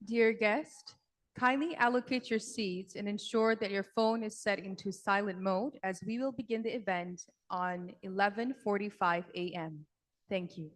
Dear guest, kindly allocate your seats and ensure that your phone is set into silent mode as we will begin the event on 11:45 a.m. Thank you.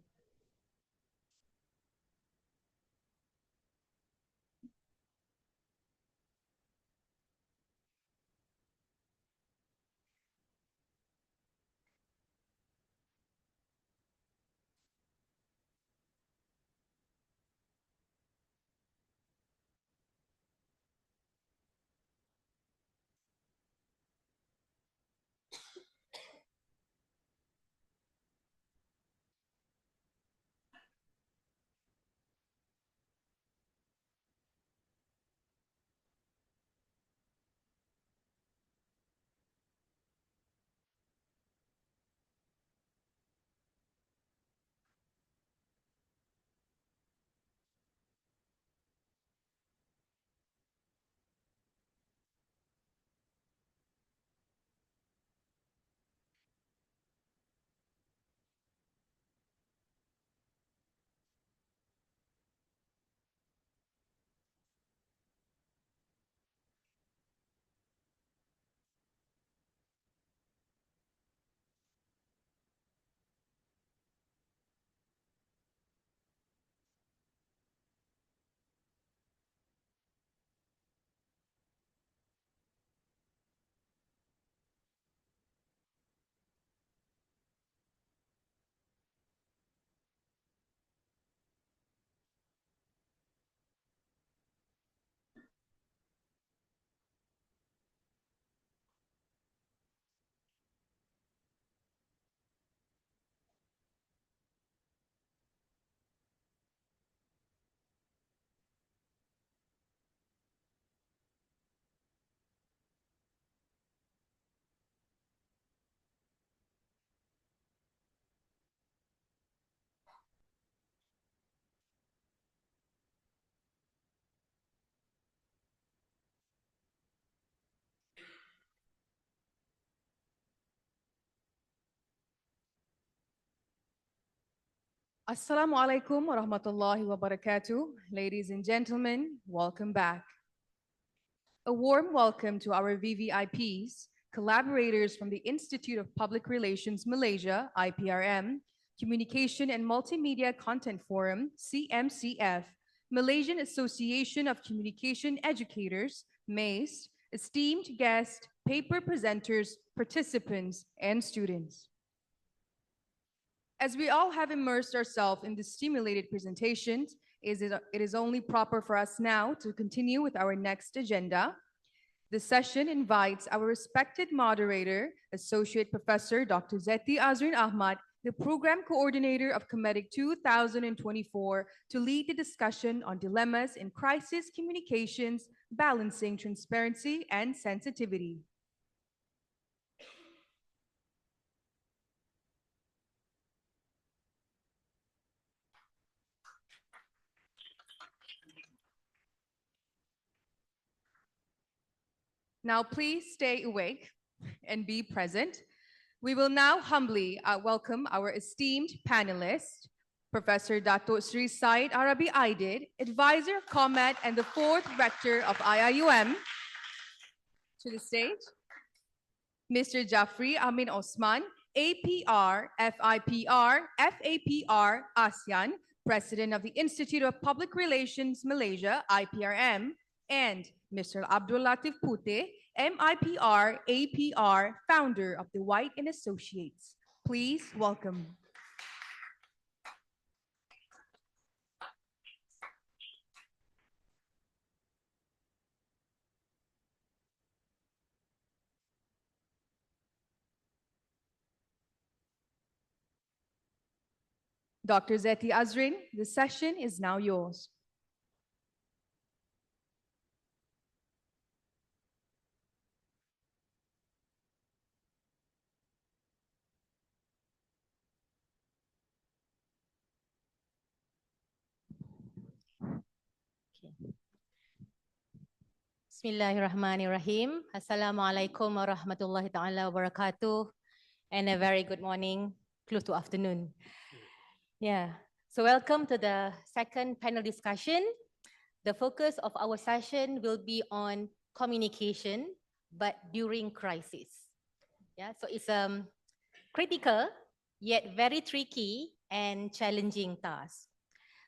Assalamu alaikum wa rahmatullahi wa barakatuh. Ladies and gentlemen, welcome back. A warm welcome to our VVIPs, collaborators from the Institute of Public Relations Malaysia, IPRM, Communication and Multimedia Content Forum, CMCF, Malaysian Association of Communication Educators, MACE, esteemed guests, paper presenters, participants, and students. As we all have immersed ourselves in the stimulated presentations, it is only proper for us now to continue with our next agenda. The session invites our respected moderator, Associate Professor Dr. Zeti Azreen Ahmad, the Program Coordinator of Comet 2024, to lead the discussion on dilemmas in crisis communications, balancing transparency and sensitivity. Now, please stay awake and be present. We will now humbly welcome our esteemed panelist, Professor Dato Syed Arabi Idid, Advisor of Comet and the 4th Rector of IIUM, to the stage. Mr. Jaffri Amin Osman, APR, FIPR, FAPR, ASEAN, President of the Institute of Public Relations Malaysia, IPRM, and Mr. Abdul Latiff Puteh, MIPR, APR, founder of the White and Associates. Please welcome. Dr. Zeti Azreen, the session is now yours. Bismillahirrahmanirrahim. Assalamualaikum warahmatullahi ta'ala wabarakatuh. And a very good morning, close to afternoon. Yeah, so welcome to the second panel discussion. The focus of our session will be on communication, but during crisis. Yeah, so it's critical, yet very tricky and challenging task.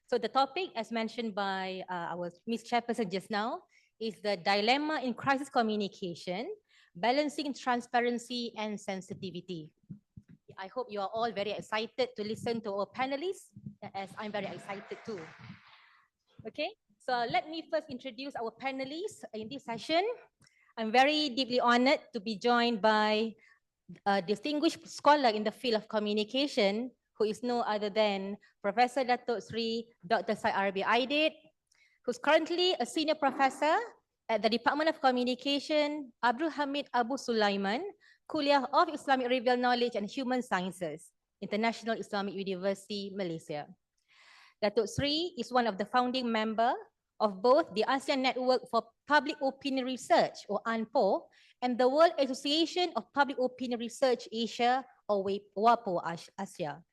So the topic, as mentioned by our Ms. Chairperson just now, is the dilemma in crisis communication, balancing transparency and sensitivity. I hope you are all very excited to listen to our panelists, as I'm very excited too. Okay, so let me first introduce our panelists in this session. I'm very deeply honored to be joined by a distinguished scholar in the field of communication, who is no other than Professor Dato Sri Dr. Syed Arabi Idid, who's currently a senior professor at the Department of Communication, Abdul Hamid Abu Sulaiman, Kuliah of Islamic Revealed Knowledge and Human Sciences, International Islamic University, Malaysia. Dato Sri is one of the founding members of both the ASEAN Network for Public Opinion Research, or ANPO, and the World Association of Public Opinion Research Asia, or WAPO Asia.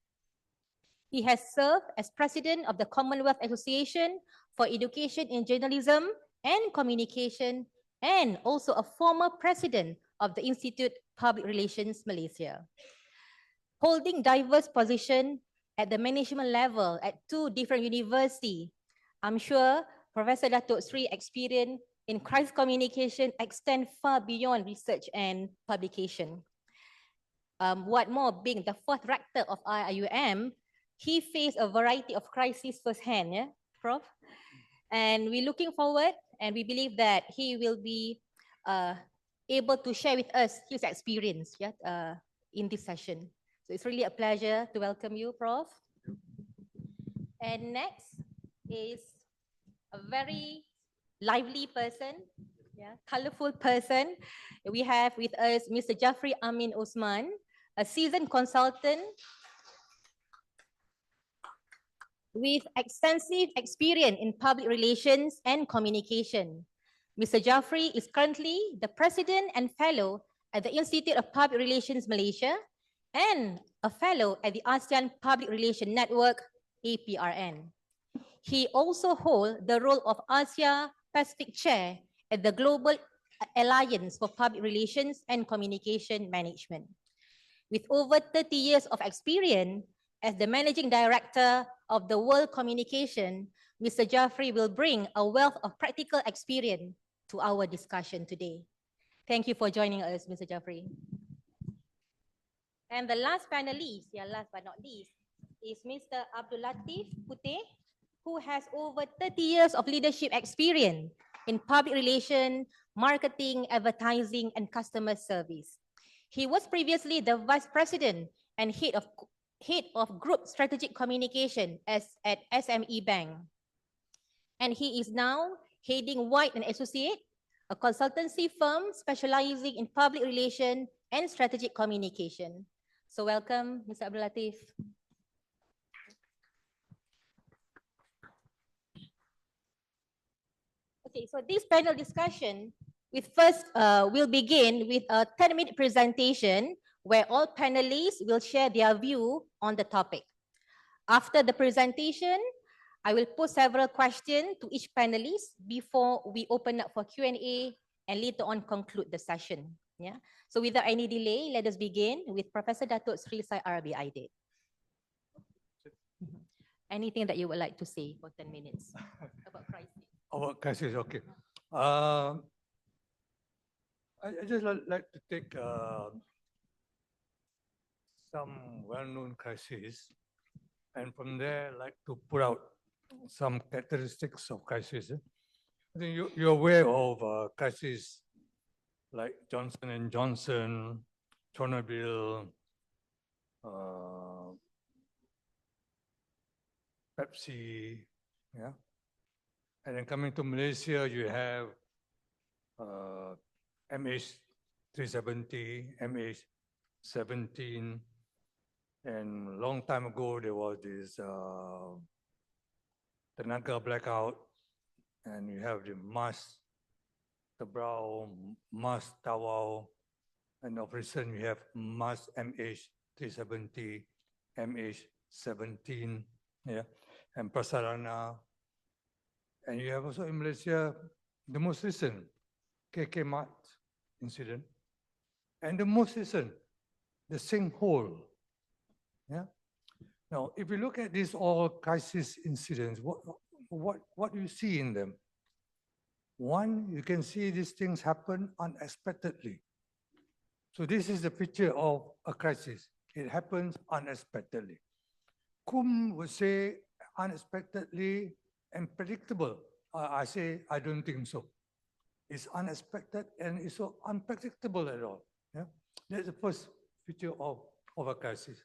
He has served as president of the Commonwealth Association for Education in Journalism and Communication, and also a former president of the Institute Public Relations Malaysia. Holding diverse positions at the management level at two different universities, I'm sure Professor Dato Sri experience in crisis communication extend far beyond research and publication. What more, being the fourth rector of IIUM, he faced a variety of crises firsthand, yeah, Prof? And we're looking forward, and we believe that he will be able to share with us his experience, yeah, in this session. So it's really a pleasure to welcome you, Prof. And next is a very lively person, yeah, colorful person. We have with us Mr. Jaffri Amin Osman, a seasoned consultant with extensive experience in public relations and communication. Mr. Jaffri is currently the president and fellow at the Institute of Public Relations Malaysia and a fellow at the ASEAN Public Relations Network, APRN. He also holds the role of Asia Pacific Chair at the Global Alliance for Public Relations and Communication Management. With over 30 years of experience as the Managing Director of the World Communication, Mr. Jaffri will bring a wealth of practical experience to our discussion today. Thank you for joining us, Mr. Jaffri. And the last panelist, yeah, last but not least, is Mr. Abdul Latiff Puteh, who has over 30 years of leadership experience in public relations, marketing, advertising, and customer service. He was previously the Vice President and Head of Group Strategic Communication at SME Bank. And he is now heading White and Associate, a consultancy firm specializing in public relations and strategic communication. So welcome, Mr. Abdul Latiff. Okay, so this panel discussion will begin with a 10-minute presentation where all panelists will share their view on the topic. After the presentation, I will pose several questions to each panelist before we open up for Q&A and later on conclude the session. Yeah. So without any delay, let us begin with Professor Dato Sri Syed Arabi Idid. Anything that you would like to say for 10 minutes about crisis? About crisis, okay. Uh, I just like to take some well-known crises, and from there, like to put out some characteristics of crisis. I think you're aware of crises like Johnson and Johnson, Chernobyl, uh, Pepsi, yeah. And then coming to Malaysia, you have MH370, MH17, and a long time ago there was this Tenaga blackout, and you have the Mas Tebrau, Mas Tawau, and of recent you have Mas MH370, MH17, yeah, and Prasarana. And you have also in Malaysia the most recent KK incident, and the most recent, the sinkhole. Yeah. Now, if you look at these all crisis incidents, what do you see in them? One, you can see these things happen unexpectedly. So this is the picture of a crisis. It happens unexpectedly. Kum would say unexpectedly and predictable. I say I don't think so. It's unexpected and it's so unpredictable at all. Yeah? That's the first feature of a crisis.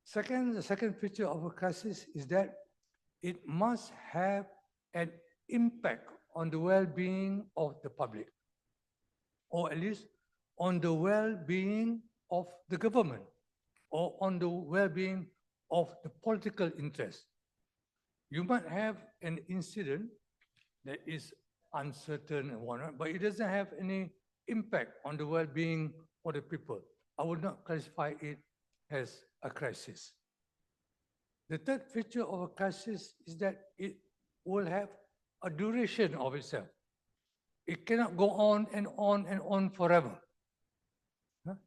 Second, the second feature of a crisis is that it must have an impact on the well-being of the public, or at least on the well-being of the government, or on the well-being of the political interest. You might have an incident that is uncertain and whatnot, but it doesn't have any impact on the well-being of the people. I would not classify it as a crisis. The third feature of a crisis is that it will have a duration of itself. It cannot go on and on and on forever.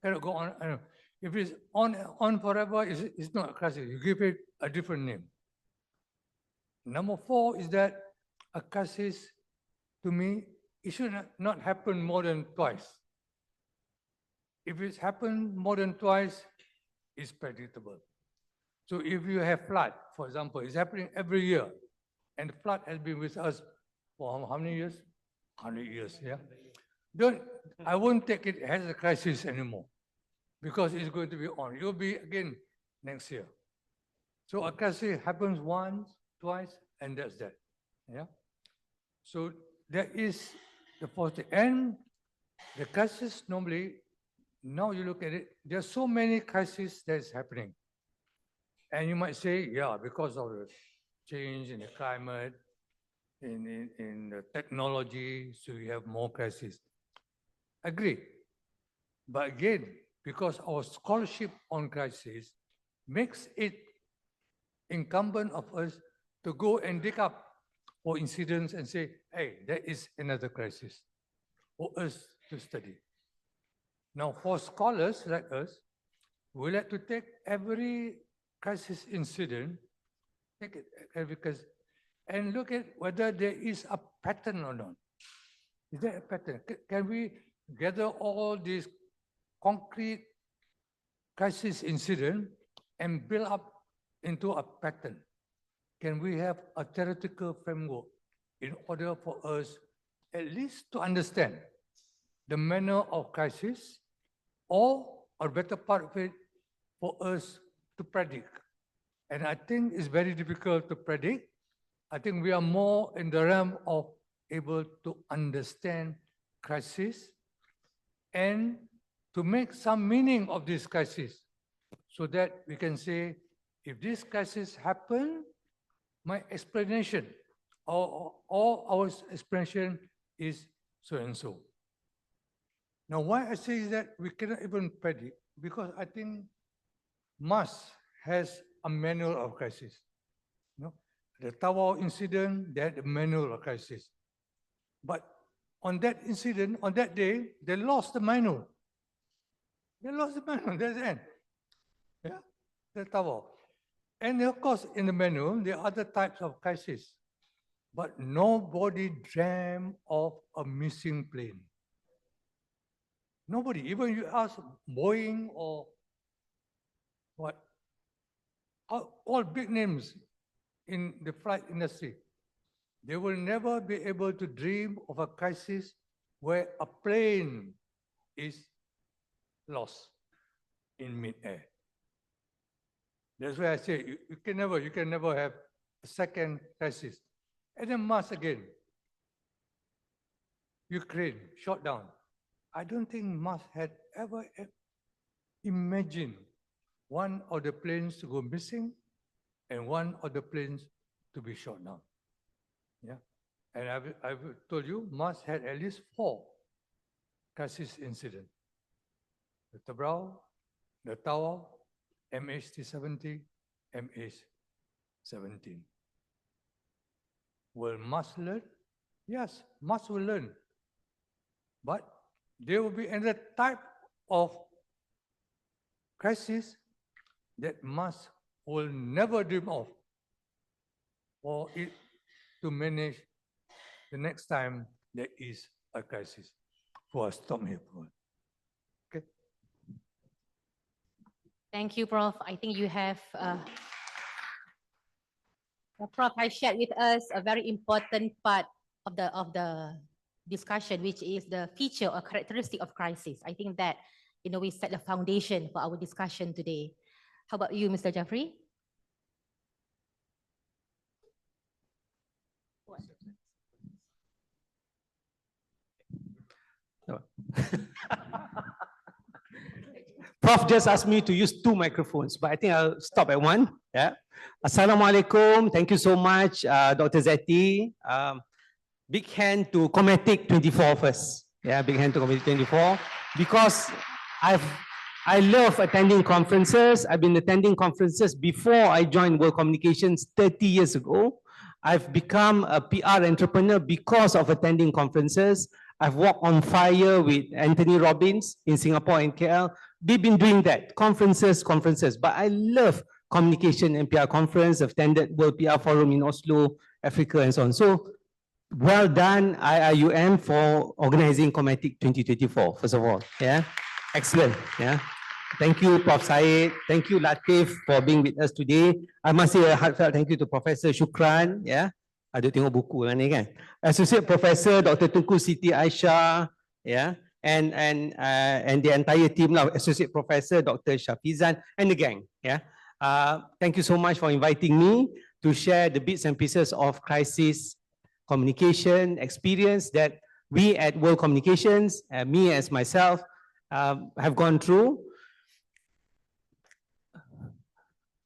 Cannot go on. If it's on forever, it's not a crisis. You give it a different name. Number four is that a crisis, to me, it should not happen more than twice. If it's happened more than twice, it's predictable. So if you have flood, for example, it's happening every year, and the flood has been with us for how many years? 100 years, yeah? I won't take it as a crisis anymore, because it's going to be on. It will be again next year. So a crisis happens once, twice, and that's that, yeah? So that is the positive. And the crisis normally, now you look at it, there are so many crises that's happening. And you might say, yeah, because of the change in the climate, in the technology, so you have more crises. Agree. But again, because our scholarship on crisis makes it incumbent of us to go and dig up for incidents and say, hey, there is another crisis for us to study. Now, for scholars like us, we like to take every crisis incident, take it because, and look at whether there is a pattern or not. Is there a pattern? Can we gather all these concrete crisis incident and build up into a pattern? Can we have a theoretical framework in order for us at least to understand the manner of crisis, or a better part of it for us to predict? And I think it's very difficult to predict. I think we are more in the realm of able to understand crisis and to make some meaning of this crisis, so that we can say, if this crisis happen, my explanation or our explanation is so and so. Now, why I say that we cannot even predict, because I think MAS has a manual of crisis. You know, the Tawau incident, they had a manual of crisis. But on that incident, on that day, they lost the manual. They lost the manual, that's the end. Yeah, the Tawau. And of course, in the manual, there are other types of crisis. but nobody dreamt of a missing plane. Nobody, even you ask Boeing or what, all big names in the flight industry, they will never be able to dream of a crisis where a plane is lost in mid-air. That's why I say you can never have a second crisis. And then Mars again. Ukraine shot down. I don't think Mars had ever imagined one of the planes to go missing and one of the planes to be shot down. Yeah. And I've told you, Mars had at least 4 crisis incidents. The Tabrau, the Tower, MH370, MH17. Will Mars learn? Yes, Mars will learn. But there will be another type of crisis that Mars will never dream of for it to manage the next time there is a crisis. For stop here. Okay. Thank you, Prof. I think you have, Prof has shared with us a very important part of the discussion, which is the feature or characteristic of crisis. I think that, we set the foundation for our discussion today. How about you, Mr. Jaffri? Prof just asked me to use 2 microphones, but I think I'll stop at 1. Yeah. Assalamualaikum. Thank you so much, Dr. Zeti. Big hand to Cometic 24 first. Yeah, big hand to Cometic 24. Because I love attending conferences. I've been attending conferences before I joined World Communications 30 years ago. I've become a PR entrepreneur because of attending conferences. I've walked on fire with Anthony Robbins in Singapore and KL. We've been doing that, conferences. But I love communication and PR conference. I've attended World PR Forum in Oslo, Africa, and so on. So, well done, IIUM, for organizing Cometic 2024, first of all. Yeah, excellent. Yeah. Thank you, Prof. Syed. Thank you, Latiff, for being with us today. I must say a heartfelt thank you to Professor Shukran. Yeah. Ada tengok buku ni kan. Associate Professor Dr. Tunku Siti Aisyah, yeah, and the entire team now, Associate Professor Dr. Shafizan and the gang, yeah. Thank you so much for inviting me to share the bits and pieces of crisis communication experience that we at World Communications, me as myself, have gone through.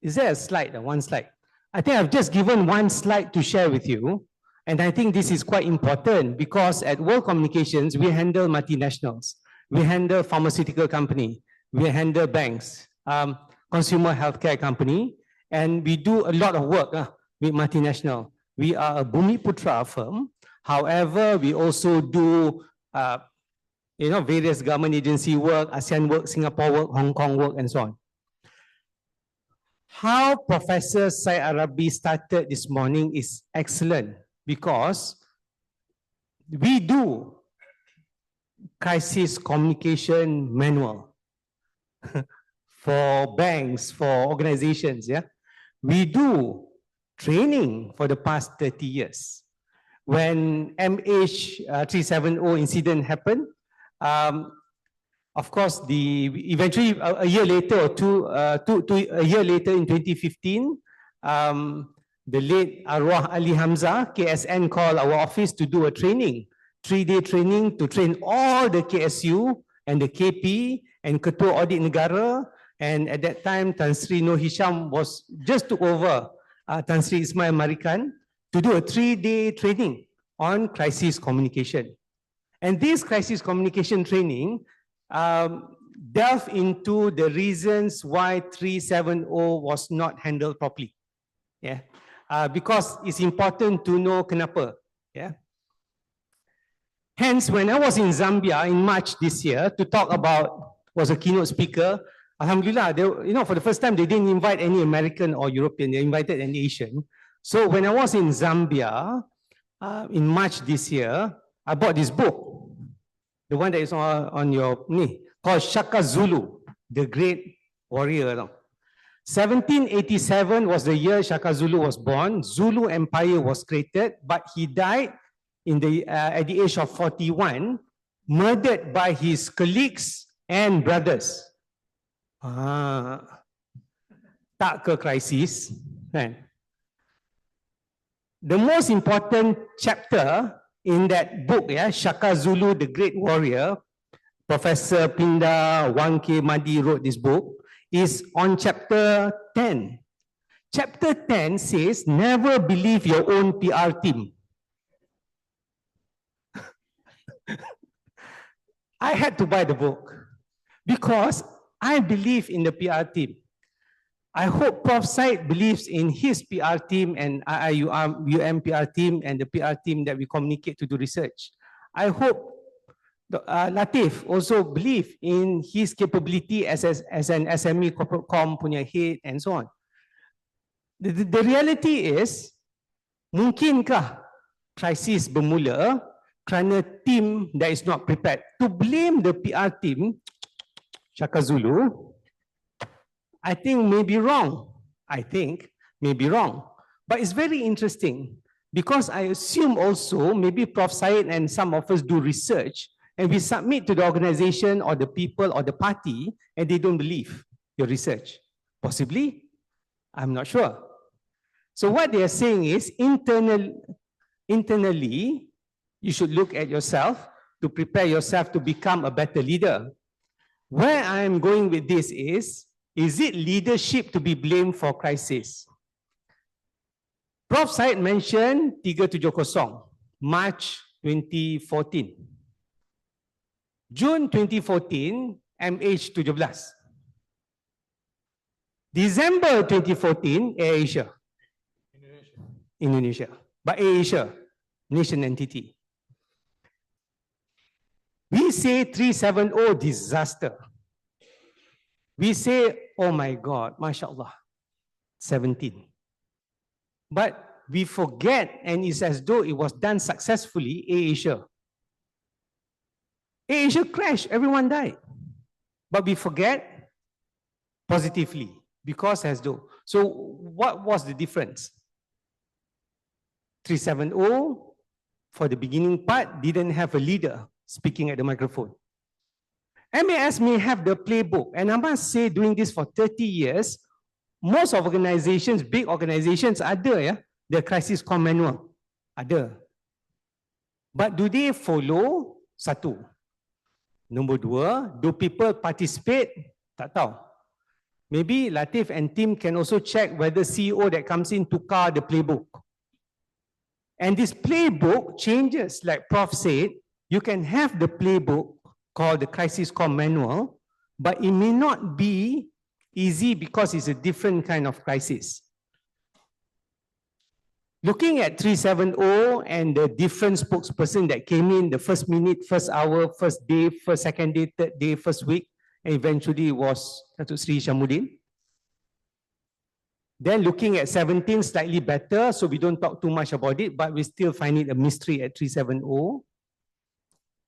Is there a slide, one slide? I think I've just given 1 slide to share with you. And I think this is quite important because at World Communications, we handle multinationals. We handle pharmaceutical company. We handle banks, consumer healthcare company. And we do a lot of work with multinational. We are a Bumiputra firm. However, we also do various government agency work, ASEAN work, Singapore work, Hong Kong work, and so on. How Professor Syed Arabi started this morning is excellent because we do crisis communication manual for banks, for organizations. Yeah, we do training for the past 30 years. When MH370 incident happened, of course, eventually a year later or a year later in 2015, the late Arwah Ali Hamza, KSN, called our office to do a training, 3-day training to train all the KSU and the KP and Ketua Audit Negara. And at that time, Tan Sri Nur Hisham was just took over Tan Sri Ismail Marikan to do a 3-day training on crisis communication. And this crisis communication training delve into the reasons why 370 was not handled properly. Yeah, because it's important to know kenapa. Yeah. Hence, when I was in Zambia in March this year to talk about, was a keynote speaker, Alhamdulillah, they, for the first time, they didn't invite any American or European, they invited an Asian. So when I was in Zambia, in March this year, I bought this book, the one that is on your knee, called Shaka Zulu, the Great Warrior. 1787 was the year Shaka Zulu was born. Zulu Empire was created, but he died at the age of 41, murdered by his colleagues and brothers. Tak ke crisis, kan? The most important chapter in that book, Shaka Zulu, the Great Warrior, Professor Pinda Wangke Madi wrote this book, is on chapter 10. Chapter 10 says, never believe your own PR team. I had to buy the book because I believe in the PR team. I hope Prof. Syed believes in his PR team and IIUM PR team and the PR team that we communicate to do research. I hope Latiff also believe in his capability as an SME corporate com punya head and so on. The reality is, mungkinkah krisis bermula kerana team that is not prepared? To blame the PR team, Shaka Zulu, I think may be wrong. But it's very interesting because I assume also maybe Prof. Syed and some of us do research and we submit to the organization or the people or the party and they don't believe your research. Possibly, I'm not sure. So what they are saying is internally, you should look at yourself to prepare yourself to become a better leader. Where I'm going with this is it leadership to be blamed for crisis? Prof. Syed mentioned 370, March 2014. June 2014, MH17. December 2014, AirAsia. Indonesia. But AirAsia, nation entity. We say 370 disaster. We say, oh my God, mashallah, 17. But we forget, and it's as though it was done successfully, AirAsia. AirAsia crashed, everyone died. But we forget positively, because as though. So what was the difference? 370, for the beginning part, didn't have a leader speaking at the microphone. MAS may have the playbook, and I must say, doing this for 30 years, most organizations, big organizations, ada the crisis comm manual, ada. But do they follow? Satu. Nombor dua, do people participate? Tak tahu. Maybe Latiff and team can also check whether CEO that comes in tukar the playbook. And this playbook changes, like Prof said, you can have the playbook called the crisis comm manual, but it may not be easy because it's a different kind of crisis. Looking at 370 and the different spokesperson that came in the first minute, first hour, first day, first second day, third day, first week, and eventually was Dato Sri Syamuddin. Then looking at 17, slightly better, so we don't talk too much about it, but we still find it a mystery at 370.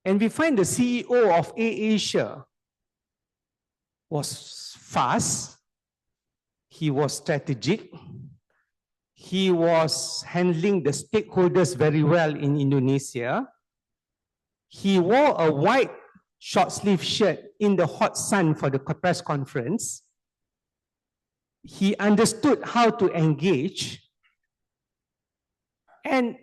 And we find the CEO of AirAsia was fast, he was strategic, he was handling the stakeholders very well in Indonesia. He wore a white short sleeve shirt in the hot sun for the press conference. He understood how to engage. And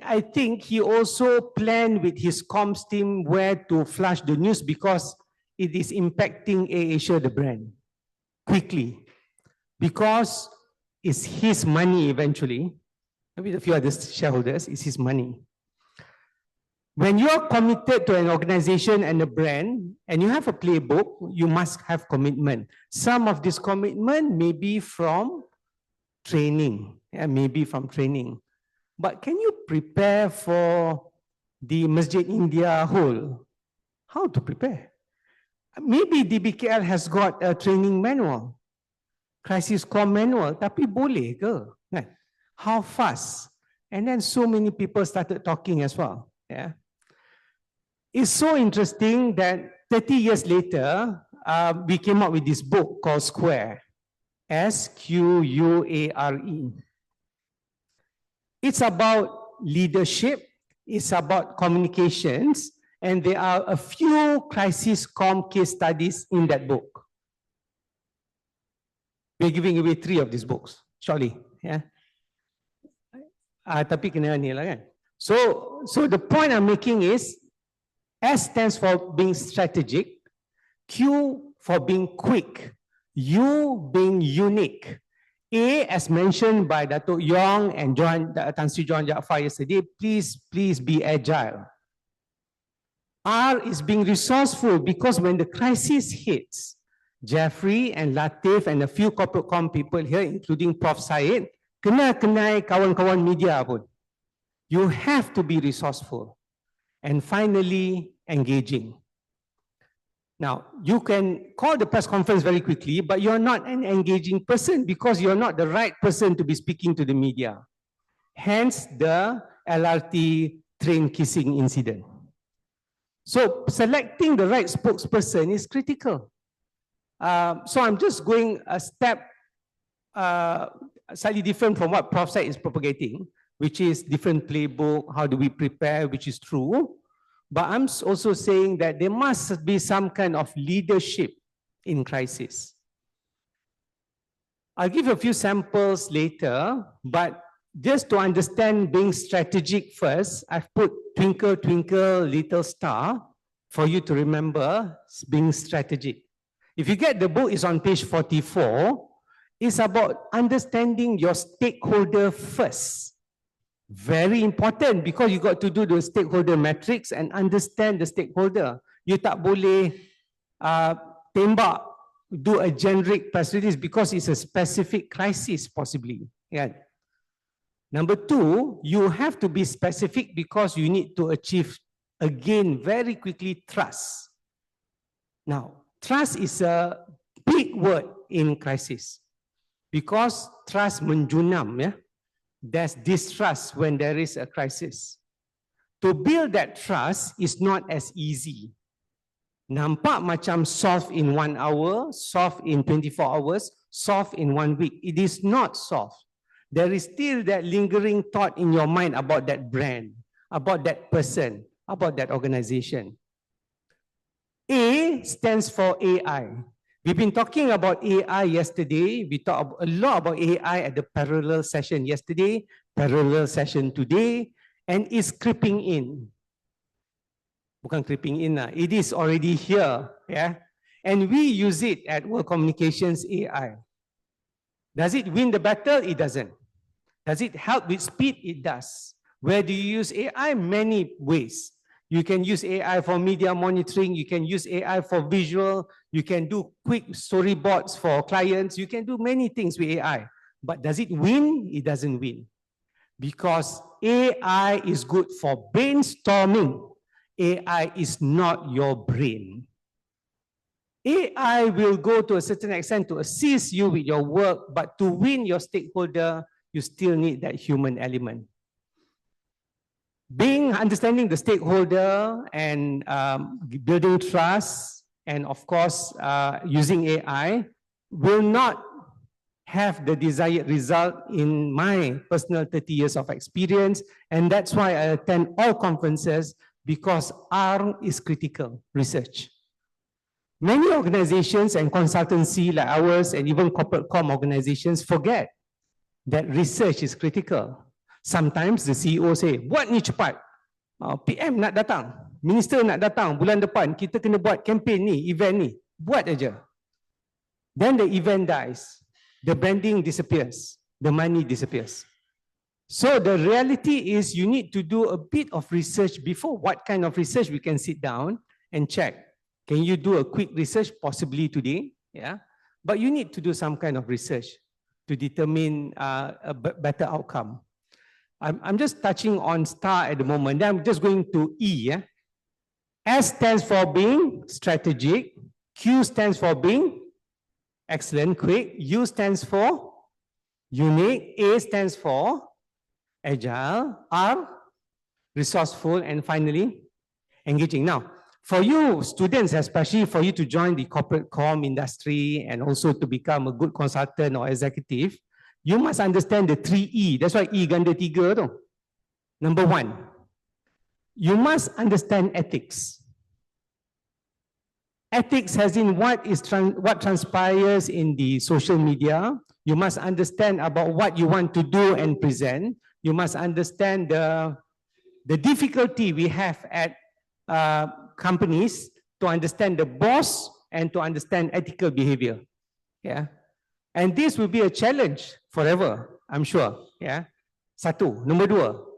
I think he also planned with his comms team where to flash the news because it is impacting AirAsia, the brand, quickly. Because it's his money eventually, with a few other shareholders, it's his money. When you're committed to an organization and a brand, and you have a playbook, you must have commitment. Some of this commitment may be from training, maybe from training. But can you prepare for the Masjid India whole? How to prepare? Maybe DBKL has got a training manual, crisis comm manual, tapi boleh ke? How fast? And then so many people started talking as well. Yeah. It's so interesting that 30 years later, we came up with this book called Square, S-Q-U-A-R-E. It's about leadership, it's about communications, and there are a few crisis comm case studies in that book. We're giving away 3 of these books, shortly. Yeah. Tapi kena ni lah kan. So the point I'm making is, S stands for being strategic, Q for being quick, U being unique, A, as mentioned by Dato Yong and Tan Sri John Jaffri yesterday, please be agile. R is being resourceful, because when the crisis hits, Jaffri and Latiff and a few corporate comm people here, including Prof Syed, kenai kawan-kawan media pun. You have to be resourceful. And finally, engaging. Now, you can call the press conference very quickly, but you're not an engaging person because you're not the right person to be speaking to the media. Hence the LRT train kissing incident. So selecting the right spokesperson is critical. So I'm just going a step slightly different from what Prof Syed is propagating, which is different playbook, how do we prepare, which is true. But I'm also saying that there must be some kind of leadership in crisis. I'll give a few samples later, but just to understand being strategic first, I've put twinkle, twinkle, little star for you to remember being strategic. If you get the book, it's on page 44. It's about understanding your stakeholder first. Very important because you got to do the stakeholder matrix and understand the stakeholder. You tak boleh tembak, do a generic press release because it's a specific crisis possibly. Yeah. Number 2, you have to be specific because you need to achieve, again, very quickly, trust. Now, trust is a big word in crisis because trust menjunam, yeah? There's distrust when there is a crisis. To build that trust is not as easy. Nampak macam solve in 1 hour, solve in 24 hours, solve in 1 week. It is not solved. There is still that lingering thought in your mind about that brand, about that person, about that organization. A stands for AI. We've been talking about AI yesterday. We talked a lot about AI at the parallel session yesterday, parallel session today, and it's creeping in. Bukan creeping in, it is already here, yeah? And we use it at World Communications AI. Does it win the battle? It doesn't. Does it help with speed? It does. Where do you use AI? Many ways. You can use AI for media monitoring. You can use AI for visual. You can do quick storyboards for clients. You can do many things with AI. But does it win? It doesn't win. Because AI is good for brainstorming. AI is not your brain. AI will go to a certain extent to assist you with your work, but to win your stakeholder, you still need that human element. Understanding the stakeholder and building trust, and of course, using AI will not have the desired result in my personal 30 years of experience. And that's why I attend all conferences, because R is critical, research. Many organizations and consultancy like ours and even corporate comm organizations forget that research is critical. Sometimes the CEO say, buat ni cepat. PM nak datang, minister nak datang bulan depan, kita kena buat campaign ni, event ni. Buat aja. Then the event dies. The branding disappears. The money disappears. So the reality is you need to do a bit of research before. What kind of research? We can sit down and check. Can you do a quick research? Possibly today, yeah. But you need to do some kind of research to determine a better outcome. I'm just touching on star at the moment. Then I'm just going to E. Yeah? S stands for being strategic. Q stands for being excellent, quick. U stands for unique. A stands for agile, R, resourceful, and finally, engaging. Now, for you students, especially for you to join the corporate comm industry and also to become a good consultant or executive, you must understand the 3E. That's why E ganda 3 tu. Number 1, you must understand ethics. Ethics as in what transpires in the social media. You must understand about what you want to do and present. You must understand the difficulty we have at companies to understand the boss and to understand ethical behavior. Yeah. And this will be a challenge forever, I'm sure. Yeah. Satu. Number 2.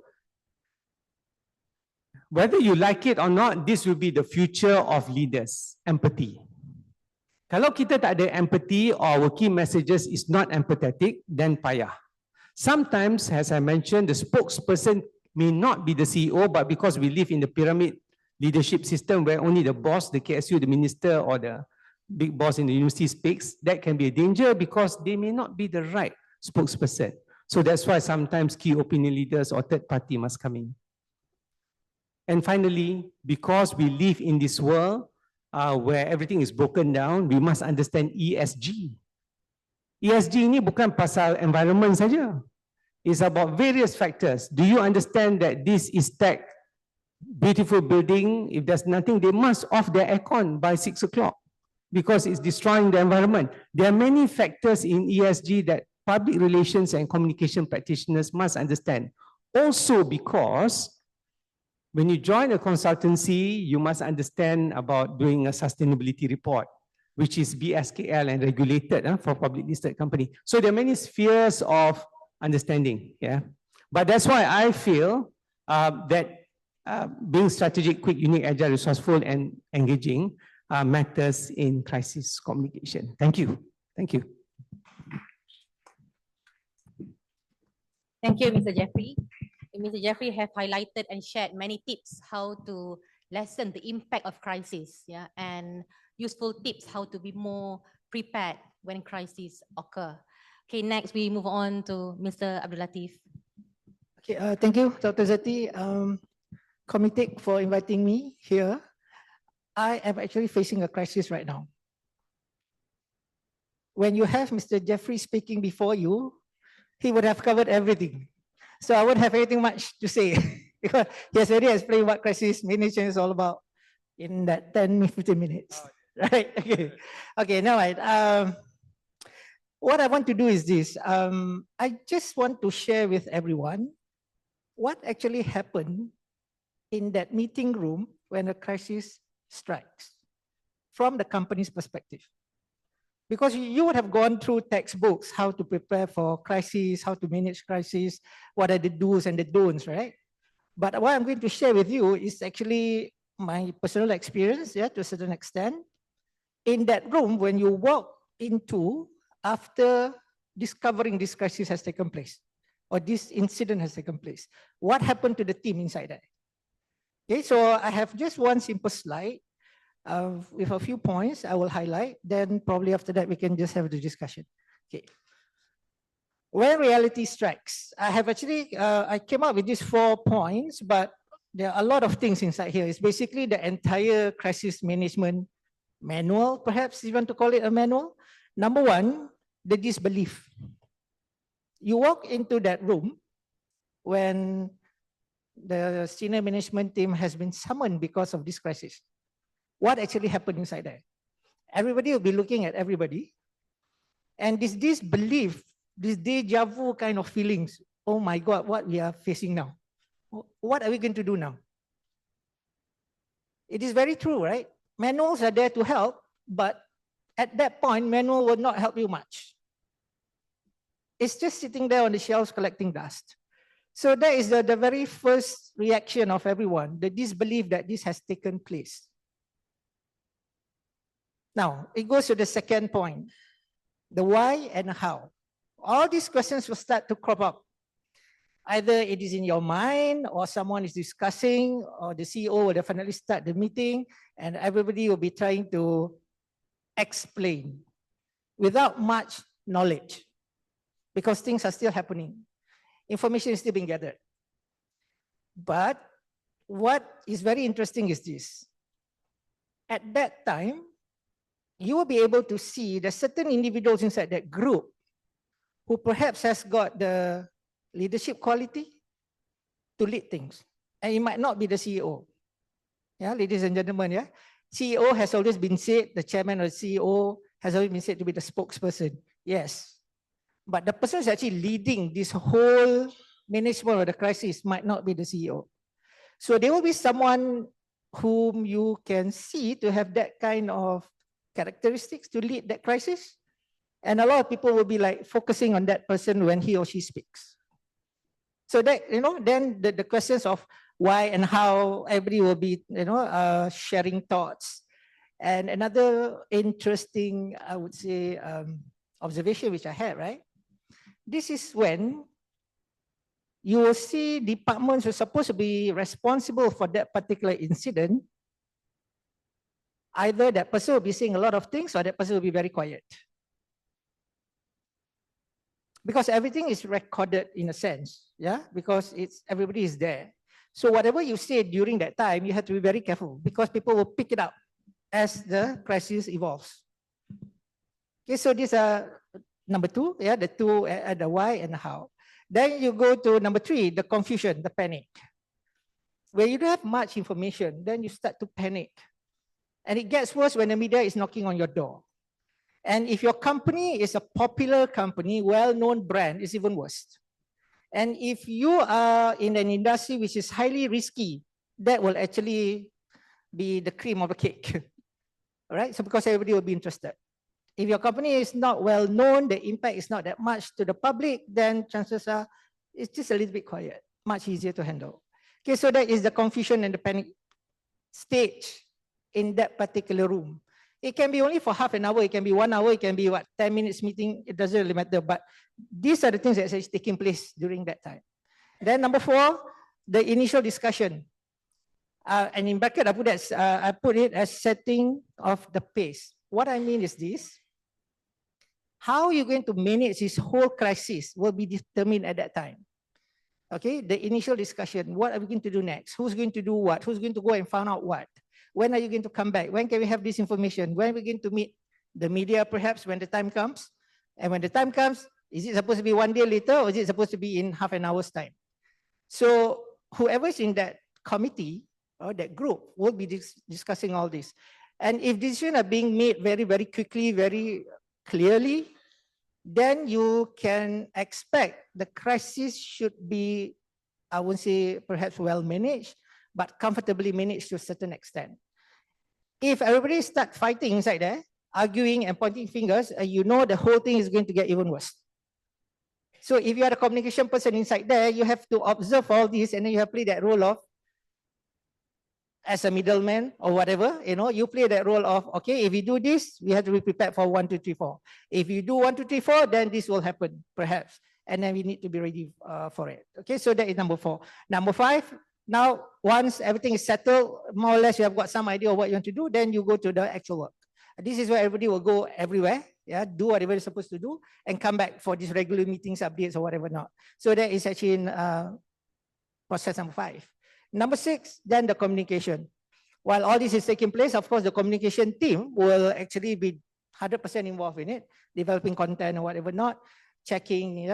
Whether you like it or not, this will be the future of leaders. Empathy. Kalau kita tak ada empathy or our key messages is not empathetic, then payah. Sometimes, as I mentioned, the spokesperson may not be the CEO, but because we live in the pyramid leadership system where only the boss, the KSU, the minister, or the big boss in the university speaks, that can be a danger because they may not be the right spokesperson. So that's why sometimes key opinion leaders or third party must come in. And finally, because we live in this world where everything is broken down, we must understand ESG. ESG ini bukan pasal environment saja. It's about various factors. Do you understand that this is tech, beautiful building, if there's nothing, they must off their aircon by 6 o'clock because it's destroying the environment. There are many factors in ESG that public relations and communication practitioners must understand. Also because when you join a consultancy, you must understand about doing a sustainability report, which is BSKL and regulated for public listed company. So there are many spheres of understanding. Yeah, but that's why I feel that being strategic, quick, unique, agile, resourceful, and engaging matters in crisis communication. Thank you. Thank you. Thank you, Mr. Jaffri. Mr. Jaffri have highlighted and shared many tips how to lessen the impact of crisis, yeah, and useful tips how to be more prepared when crises occur. Okay, next we move on to Mr. Abdul Latiff. Okay, thank you, Dr. Zeti, Committee for inviting me here. I am actually facing a crisis right now. When you have Mr. Jaffri speaking before you, he would have covered everything. So I won't have anything much to say because he has already explained what crisis management is all about in that 10-15 minutes. Right? Okay. Okay, now what I want to do is this. I just want to share with everyone what actually happened in that meeting room when a crisis strikes from the company's perspective. Because you would have gone through textbooks, how to prepare for crisis, how to manage crisis, what are the do's and the don'ts, right? But what I'm going to share with you is actually my personal experience, yeah, to a certain extent. In that room, when you walk into after discovering this crisis has taken place, or this incident has taken place, what happened to the team inside there? Okay, so I have just one simple slide with a few points I will highlight, then probably after that we can just have the discussion. Okay. When reality strikes, I have actually, I came up with these 4 points, but there are a lot of things inside here. It's basically the entire crisis management manual, perhaps you want to call it a manual. Number 1, the disbelief. You walk into that room when the senior management team has been summoned because of this crisis. What actually happened inside there? Everybody will be looking at everybody. And this disbelief, this deja vu kind of feelings, oh my God, what we are facing now? What are we going to do now? It is very true, right? Manuals are there to help, but at that point, manual will not help you much. It's just sitting there on the shelves collecting dust. So that is the very first reaction of everyone, the disbelief that this has taken place. Now, it goes to the second point, the why and how. All these questions will start to crop up. Either it is in your mind or someone is discussing or the CEO will definitely start the meeting and everybody will be trying to explain without much knowledge because things are still happening. Information is still being gathered. But what is very interesting is this. At that time, you will be able to see the certain individuals inside that group who perhaps has got the leadership quality to lead things. And it might not be the CEO. Yeah, ladies and gentlemen, yeah. CEO has always been said, the chairman or CEO has always been said to be the spokesperson. Yes. But the person who's actually leading this whole management of the crisis might not be the CEO. So there will be someone whom you can see to have that kind of characteristics to lead that crisis. And a lot of people will be like focusing on that person when he or she speaks. So that, then the questions of why and how everybody will be, sharing thoughts. And another interesting, I would say, observation which I had, right? This is when you will see departments who are supposed to be responsible for that particular incident. Either that person will be saying a lot of things or that person will be very quiet. Because everything is recorded in a sense, yeah? Because everybody is there. So whatever you say during that time, you have to be very careful because people will pick it up as the crisis evolves. Okay, so these are number two, yeah, the two, the why and the how. Then you go to number three, the confusion, the panic. Where you don't have much information, then you start to panic. And it gets worse when the media is knocking on your door. And if your company is a popular company, well-known brand, it's even worse. And if you are in an industry which is highly risky, that will actually be the cream of the cake. All right, so because everybody will be interested. If your company is not well known, the impact is not that much to the public, then chances are it's just a little bit quiet, much easier to handle. Okay, so that is the confusion and the panic stage in that particular room. It can be only for half an hour, it can be 1 hour, it can be 10 minutes meeting, it doesn't really matter. But these are the things that are taking place during that time. Then number four, the initial discussion. And in bracket, I put it as setting of the pace. What I mean is this. How you're going to manage this whole crisis will be determined at that time. Okay, the initial discussion, what are we going to do next? Who's going to do what? Who's going to go and find out what? When are you going to come back? When can we have this information? When are we going to meet the media perhaps when the time comes? And when the time comes, is it supposed to be 1 day later or is it supposed to be in half an hour's time? So whoever is in that committee or that group will be discussing all this. And if decisions are being made very, very quickly, very clearly, then you can expect the crisis should be, I won't say perhaps well managed, but comfortably managed to a certain extent. If everybody starts fighting inside there, arguing and pointing fingers, you know the whole thing is going to get even worse. So if you are the communication person inside there, you have to observe all this and then you have to play that role of as a middleman or whatever, you play that role of, okay, if we do this, we have to be prepared for 1, 2, 3, 4. If you do 1, 2, 3, 4, then this will happen, perhaps. And then we need to be ready for it. Okay, so that is number 4. Number 5, now once everything is settled, more or less you have got some idea of what you want to do, then you go to the actual work. This is where everybody will go everywhere, yeah, do whatever they're supposed to do, and come back for these regular meetings, updates, or whatever not. So that is actually in process number 5. Number 6, then the communication. While all this is taking place, of course, the communication team will actually be 100% involved in it, developing content or whatever not, checking,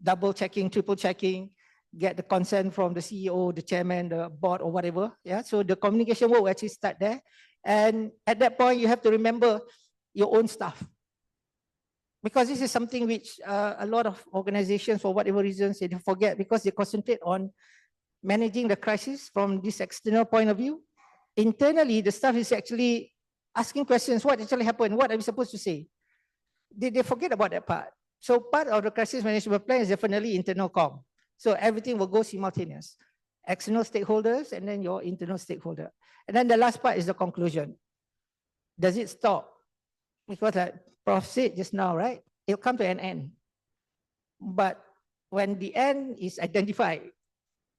double checking, triple checking, get the consent from the CEO, the chairman, the board or whatever. Yeah, so the communication will actually start there. And at that point, you have to remember your own stuff. Because this is something which a lot of organizations, for whatever reasons, they forget because they concentrate on managing the crisis from this external point of view. Internally, the staff is actually asking questions, what actually happened? What are we supposed to say? They forget about that part. So part of the crisis management plan is definitely internal comm. So everything will go simultaneous. External stakeholders and then your internal stakeholder. And then the last part is the conclusion. Does it stop? Because like Prof said just now, right? It'll come to an end. But when the end is identified,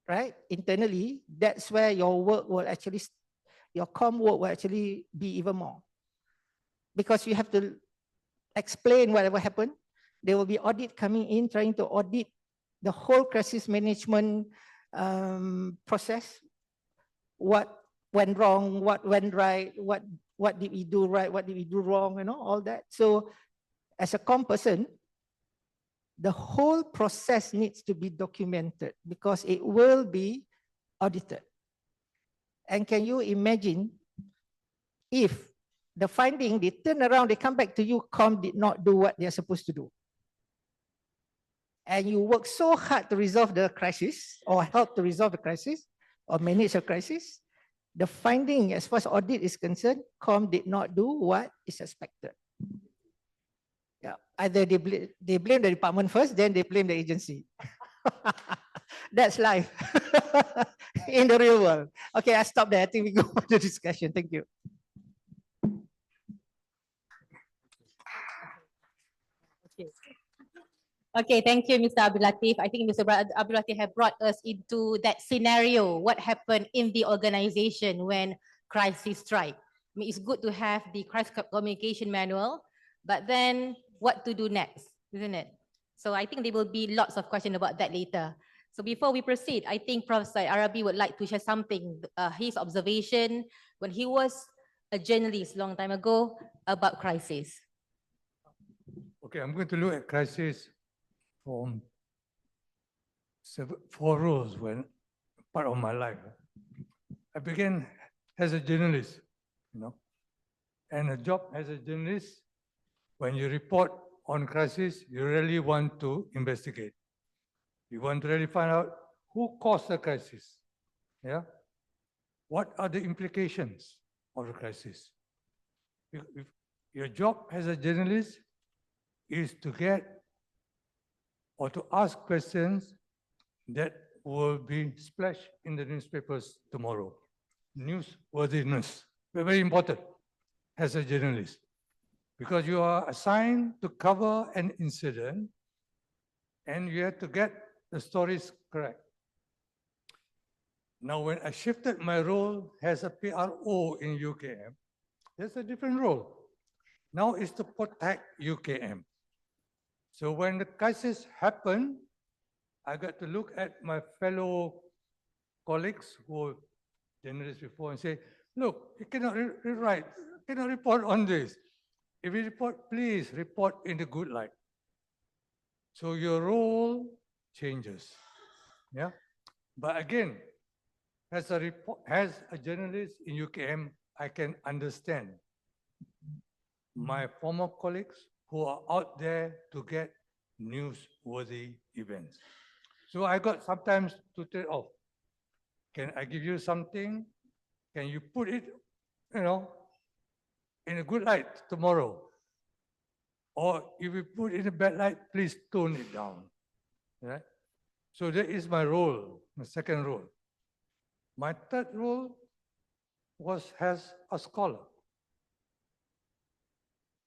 right, internally, that's where your work will actually, your comm work will actually be even more. Because you have to explain whatever happened. There will be audit coming in, trying to audit the whole crisis management process what went wrong, what went right, what did we do right, what did we do wrong, all that. So as a comm person, the whole process needs to be documented because it will be audited. And can you imagine if the finding, they turn around, they come back to you, comm did not do what they're supposed to do. And you work so hard to resolve the crisis or help to resolve the crisis or manage a crisis, the finding as far as audit is concerned, comm did not do what is expected. Yeah, either they blame the department first, then they blame the agency. That's life in the real world. Okay, I stop there. I think we go on the discussion. Thank you. Okay, thank you, Mr. Abdul Latiff. I think Mr. Abdul Latiff have brought us into that scenario, what happened in the organization when crisis strike. I mean, it's good to have the crisis communication manual, but then what to do next, isn't it? So I think there will be lots of questions about that later. So before we proceed, I think Prof. Syed Arabi would like to share something, his observation when he was a journalist long time ago about crisis. Okay, I'm going to look at crisis from four roles when part of my life. I began as a journalist, and a job as a journalist, when you report on crisis, you really want to investigate. You want to really find out who caused the crisis. Yeah. What are the implications of the crisis? If your job as a journalist is to get or to ask questions that will be splashed in the newspapers tomorrow. Newsworthiness, very important as a journalist, because you are assigned to cover an incident and you have to get the stories correct. Now, when I shifted my role as a PRO in UKM, there's a different role. Now it's to protect UKM. So when the crisis happened, I got to look at my fellow colleagues who were journalists before and say, look, you cannot rewrite, you cannot report on this. If you report, please report in the good light. So your role changes. Yeah. But again, as a journalist in UKM, I can understand my former colleagues who are out there to get newsworthy events. So I got sometimes to trade off. Can I give you something? Can you put it, in a good light tomorrow? Or if you put it in a bad light, please tone it down. Right? So that is my role, my second role. My third role was as a scholar,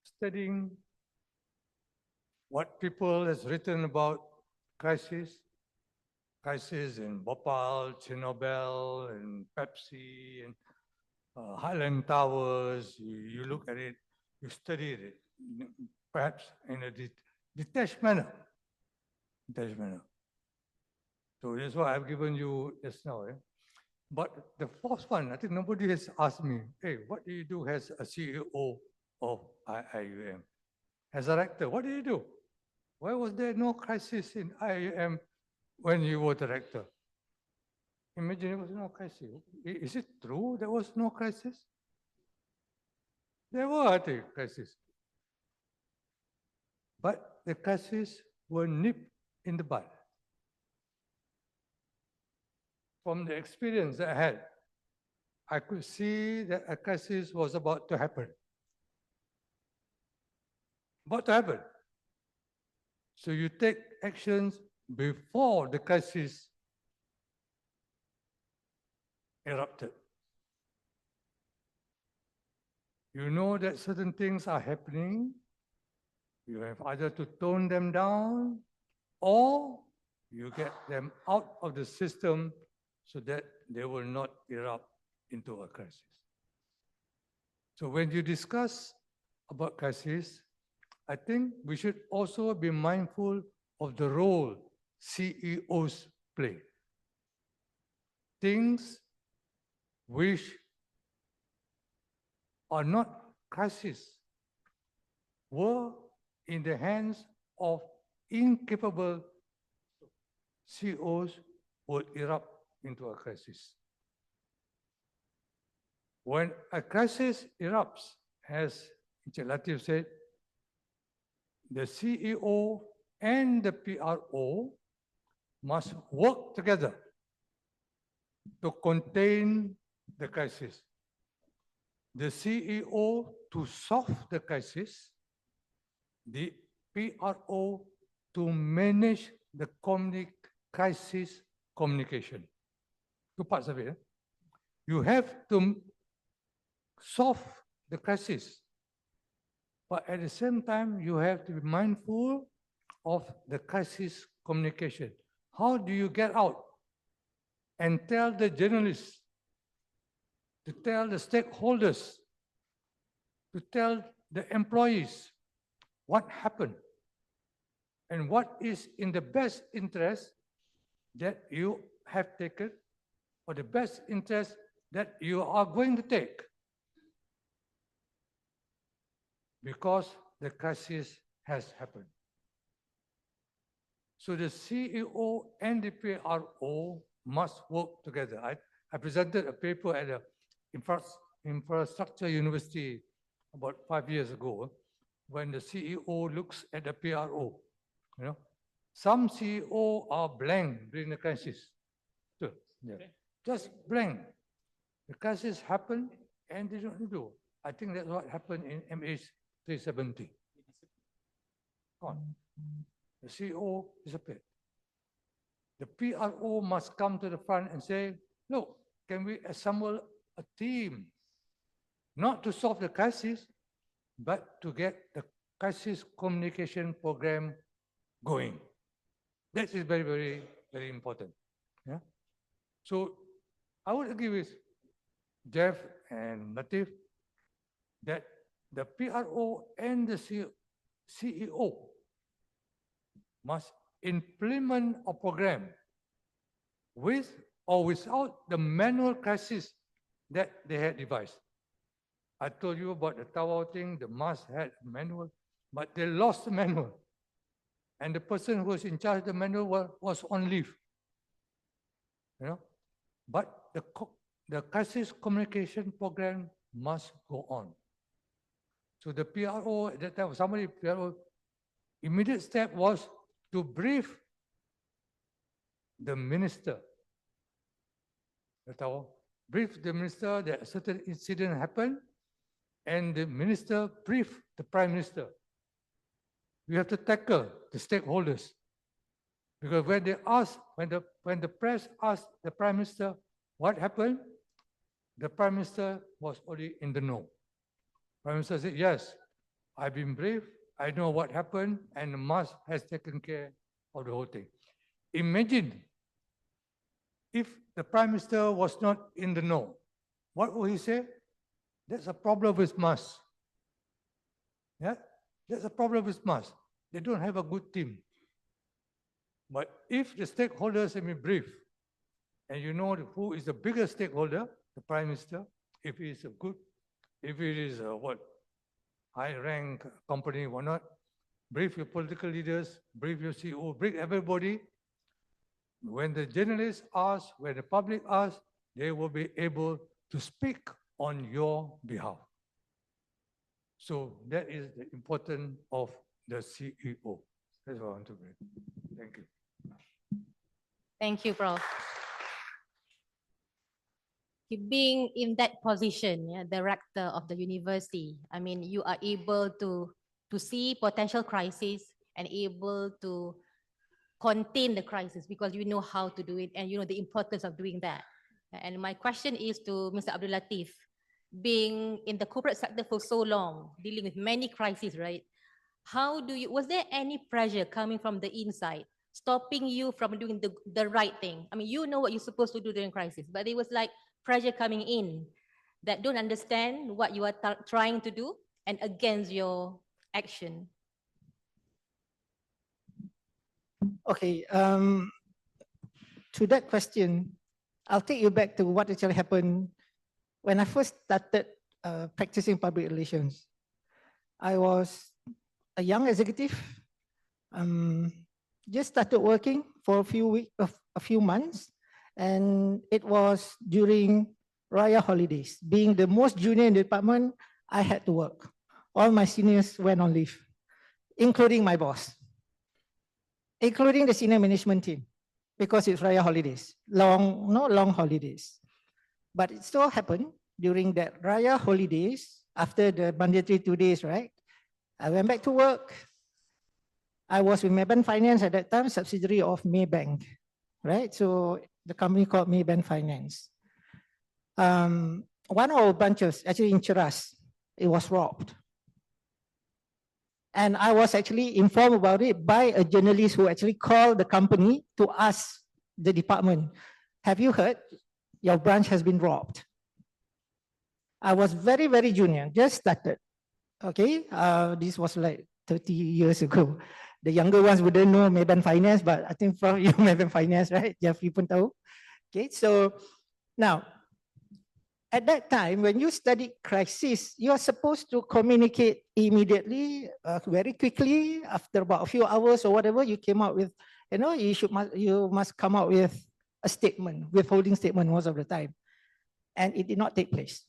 studying what people has written about crisis in Bhopal, Chernobyl, and Pepsi, and Highland Towers. You look at it, you study it, perhaps in a detached manner. So that's what I've given you just now. But the fourth one, I think nobody has asked me, hey, what do you do as a CEO of IIUM? As a rector, what do you do? Why was there no crisis in IIUM when you were the rector? Imagine there was no crisis. Is it true there was no crisis? There were, I think, crises. But the crises were nipped in the bud. From the experience that I had, I could see that a crisis was about to happen. So you take actions before the crisis erupted. You know that certain things are happening. You have either to tone them down or you get them out of the system so that they will not erupt into a crisis. So when you discuss about crisis, I think we should also be mindful of the role CEOs play. things which are not crisis were in the hands of incapable CEOs would erupt into a crisis. When a crisis erupts, as Latiff said, the CEO and the PRO must work together to contain the crisis. The CEO to solve the crisis, the PRO to manage the crisis communication. Two parts of it. You have to solve the crisis, but at the same time, you have to be mindful of the crisis communication. How do you get out and tell the journalists, to tell the stakeholders, to tell the employees what happened and what is in the best interest that you have taken or the best interest that you are going to take, because the crisis has happened. So the CEO and the PRO must work together. I presented a paper at the Infrastructure University about 5 years ago, when the CEO looks at the PRO. You know, some CEO are blank during the crisis. So, yeah. Just blank. The crisis happened and they don't do. I think that's what happened in MH370. Gone. The CEO disappeared. The PRO must come to the front and say, look, can we assemble a team, not to solve the crisis, but to get the crisis communication program going. That is very, very, very important. Yeah. So I would agree with Jeff and Latiff that the PRO and the CEO must implement a program with or without the manual crisis that they had devised. I told you about the tower thing, the MAS had a manual, but they lost the manual. And the person who was in charge of the manual was on leave. You know, but the crisis communication program must go on. So the PRO at that time, somebody PRO, immediate step was to brief the minister. Brief the minister that a certain incident happened, and the minister briefed the prime minister. We have to tackle the stakeholders, because when they ask, when the press asked the prime minister what happened, the prime minister was already in the know. Prime minister said, yes, I've been briefed, I know what happened, and the MAS has taken care of the whole thing. Imagine if the prime minister was not in the know, what would he say? That's a problem with MAS. Yeah, that's a problem with MAS. They don't have a good team. But if the stakeholders have been briefed, and you know who is the biggest stakeholder, the prime minister, if it is a good, if it is a high-rank company or not, brief your political leaders, brief your CEO, brief everybody. When the journalists ask, when the public asks, they will be able to speak on your behalf. So that is the importance of the CEO. That's what I want to bring. Thank you. Thank you, Prof. Being in that position, yeah, the rector of the university, I mean, you are able to see potential crisis and able to contain the crisis because you know how to do it and you know the importance of doing that. And my question is to Mr. Abdul Latiff, being in the corporate sector for so long, dealing with many crises, right? How do you, was there any pressure coming from the inside, stopping you from doing the right thing? I mean, you know what you're supposed to do during crisis, but it was like pressure coming in that don't understand what you are trying to do and against your action. Okay, to that question, I'll take you back to what actually happened when I first started practicing public relations. I was a young executive, just started working for a few months, and it was during Raya holidays. Being the most junior in the department, I had to work. All my seniors went on leave, including my boss, including the senior management team, because it's Raya holidays, not long holidays. But it so happened during that Raya holidays, after the mandatory 2 days, right? I went back to work. I was with Maybank Finance at that time, subsidiary of Maybank, right? So the company called Maybank Finance. One of our branches, actually in Cheras, it was robbed. And I was actually informed about it by a journalist who actually called the company to ask the department, have you heard your branch has been robbed? I was very, very junior, just started. Okay, this was like 30 years ago. The younger ones wouldn't know Maybank Finance, but I think from you Maybank Finance, right? Jaffri pun tahu. Okay, so now, at that time, when you study crisis, you are supposed to communicate immediately, very quickly, after about a few hours or whatever, you came out with, you must come out with a statement, withholding statement most of the time. And it did not take place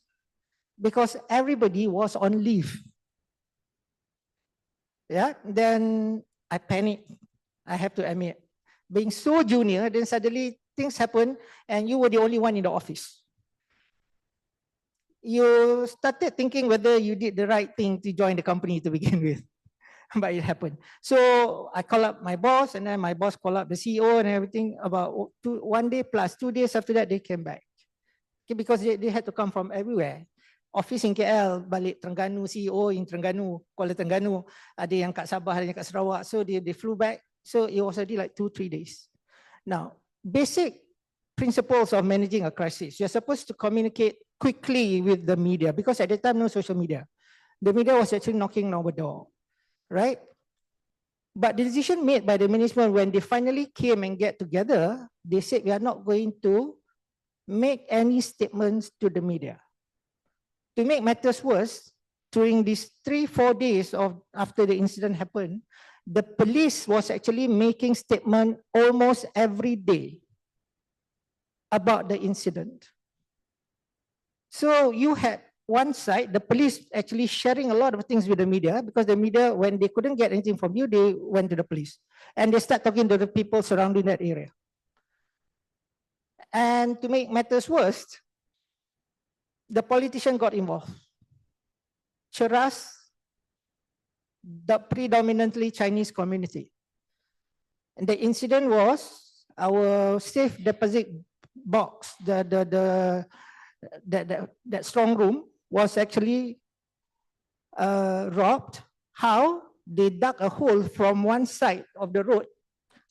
because everybody was on leave. Yeah, then I panicked, I have to admit. Being so junior, then suddenly things happen and you were the only one in the office. You started thinking whether you did the right thing to join the company to begin with, but it happened. So I called up my boss, and then my boss called up the CEO and everything. About 1 day plus 2 days after that, they came back. Okay, because they had to come from everywhere. Office in KL, balik Terengganu, CEO in Terengganu, Kuala Terengganu, ada yang kat Sabah, ada yang kat Sarawak. So they flew back. So it was already like 2-3 days. Now, basic principles of managing a crisis. You're supposed to communicate quickly with the media because at the time, no social media. The media was actually knocking on our door, right? But the decision made by the management when they finally came and get together, they said we are not going to make any statements to the media. To make matters worse, during these 3-4 days after the incident happened, the police was actually making statements almost every day about the incident. So you had one side, the police actually sharing a lot of things with the media because the media, when they couldn't get anything from you, they went to the police and they start talking to the people surrounding that area. And to make matters worse, the politician got involved. Cheras, the predominantly Chinese community. And the incident was our safe deposit box, that strong room was actually robbed. How? They dug a hole from one side of the road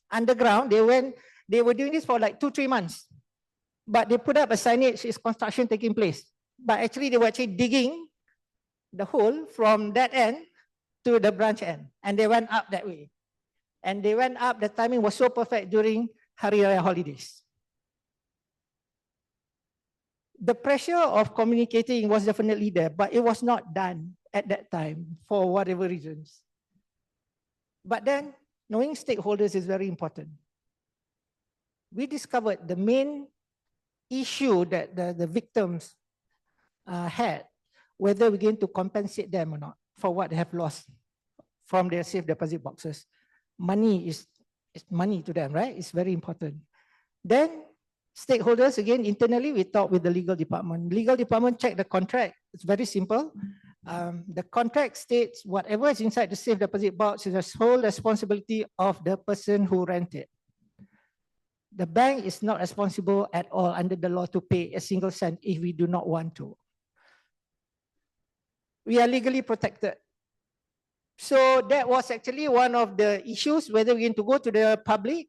underground. They were doing this for like 2-3 months. But they put up a signage, is construction taking place. But actually they were actually digging the hole from that end to the branch end. And they went up that way. And they went up, the timing was so perfect during Hari Raya holidays. The pressure of communicating was definitely there, but it was not done at that time for whatever reasons. But then knowing stakeholders is very important. We discovered the main issue that the victims had, whether we're going to compensate them or not for what they have lost from their safe deposit boxes. Money is money to them, right? It's very important. Then stakeholders, again, internally, we talk with the legal department. Legal department check the contract. It's very simple. The contract states whatever is inside the safe deposit box is the sole responsibility of the person who rented. The bank is not responsible at all under the law to pay a single cent if we do not want to. We are legally protected. So that was actually one of the issues, whether we're going to go to the public.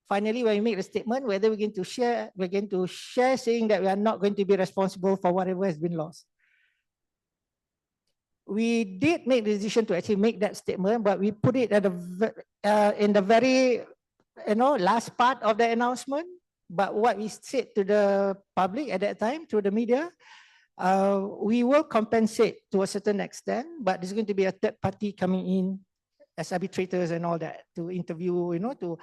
Finally, when we make a statement, whether we're going to share saying that we are not going to be responsible for whatever has been lost. We did make the decision to actually make that statement, but we put it at in the very last part of the announcement. But what we said to the public at that time, through the media, we will compensate to a certain extent, but there's going to be a third party coming in as arbitrators and all that to interview, to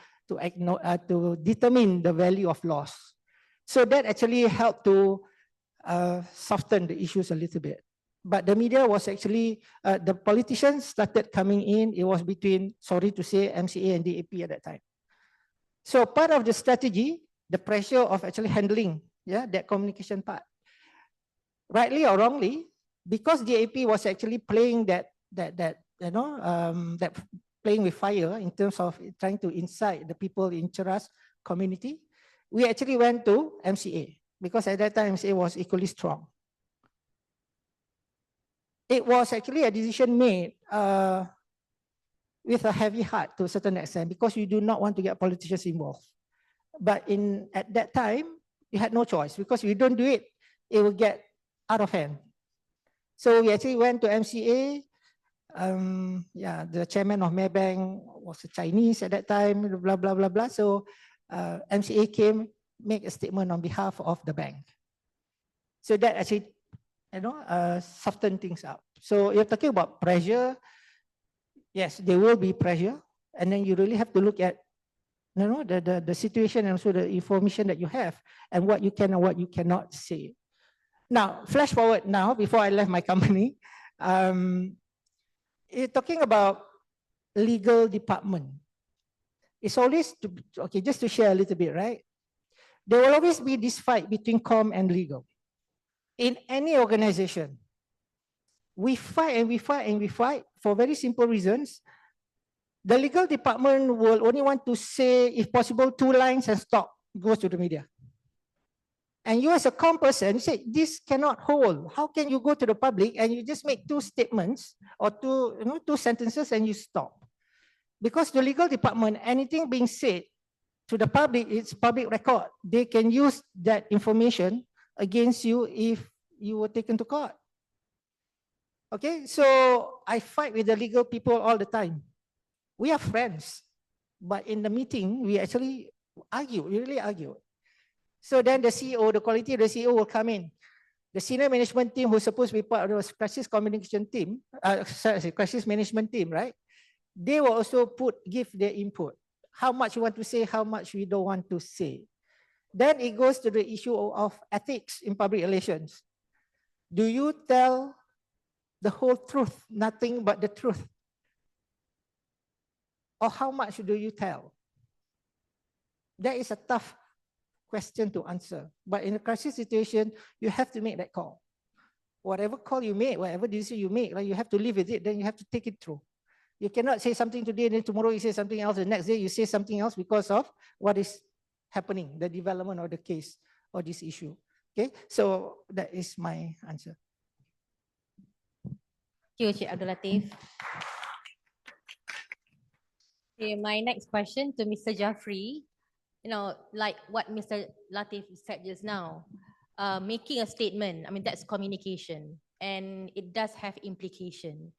determine the value of loss. So that actually helped to soften the issues a little bit. But the media was actually, the politicians started coming in. It was between, sorry to say, MCA and DAP at that time. So part of the strategy, the pressure of actually handling that communication part. Rightly or wrongly, because DAP was actually playing that playing with fire in terms of trying to incite the people in Cheras community, we actually went to MCA because at that time MCA was equally strong. It was actually a decision made with a heavy heart to a certain extent because you do not want to get politicians involved. But at that time, you had no choice because if you don't do it, it will get out of hand. So we actually went to MCA. The chairman of Maybank was a Chinese at that time, blah, blah, blah, blah. So MCA came, make a statement on behalf of the bank. So that actually, soften things up. So you're talking about pressure. Yes, there will be pressure. And then you really have to look at the situation and also the information that you have and what you can and what you cannot say. Now, flash forward now, before I left my company, you're talking about legal department. It's always, just to share a little bit, right? There will always be this fight between com and legal. In any organization, we fight and we fight and we fight for very simple reasons. The legal department will only want to say, if possible, 2 lines and stop, goes to the media. And you as a com person, you say, this cannot hold. How can you go to the public and you just make 2 statements or 2 sentences and you stop? Because the legal department, anything being said to the public, it's public record. They can use that information against you if you were taken to court. Okay, so I fight with the legal people all the time. We are friends, but in the meeting, we actually argue, we really argue. So then the CEO, the quality of the CEO will come in. The senior management team who's supposed to be part of the crisis communication team, crisis management team, right? They will also give their input. How much you want to say, how much we don't want to say. Then it goes to the issue of ethics in public relations. Do you tell the whole truth, nothing but the truth? Or how much do you tell? That is a tough question to answer. But in a crisis situation, you have to make that call. Whatever call you make, whatever decision you make, you have to live with it, then you have to take it through. You cannot say something today, and then tomorrow you say something else, the next day you say something else because of what is happening, the development of the case or this issue. Okay, so that is my answer. Thank you, Cik Abdul Latiff. Okay, my next question to Mr. Jaffri, like what Mr. Latiff said just now, making a statement, I mean, that's communication and it does have implication.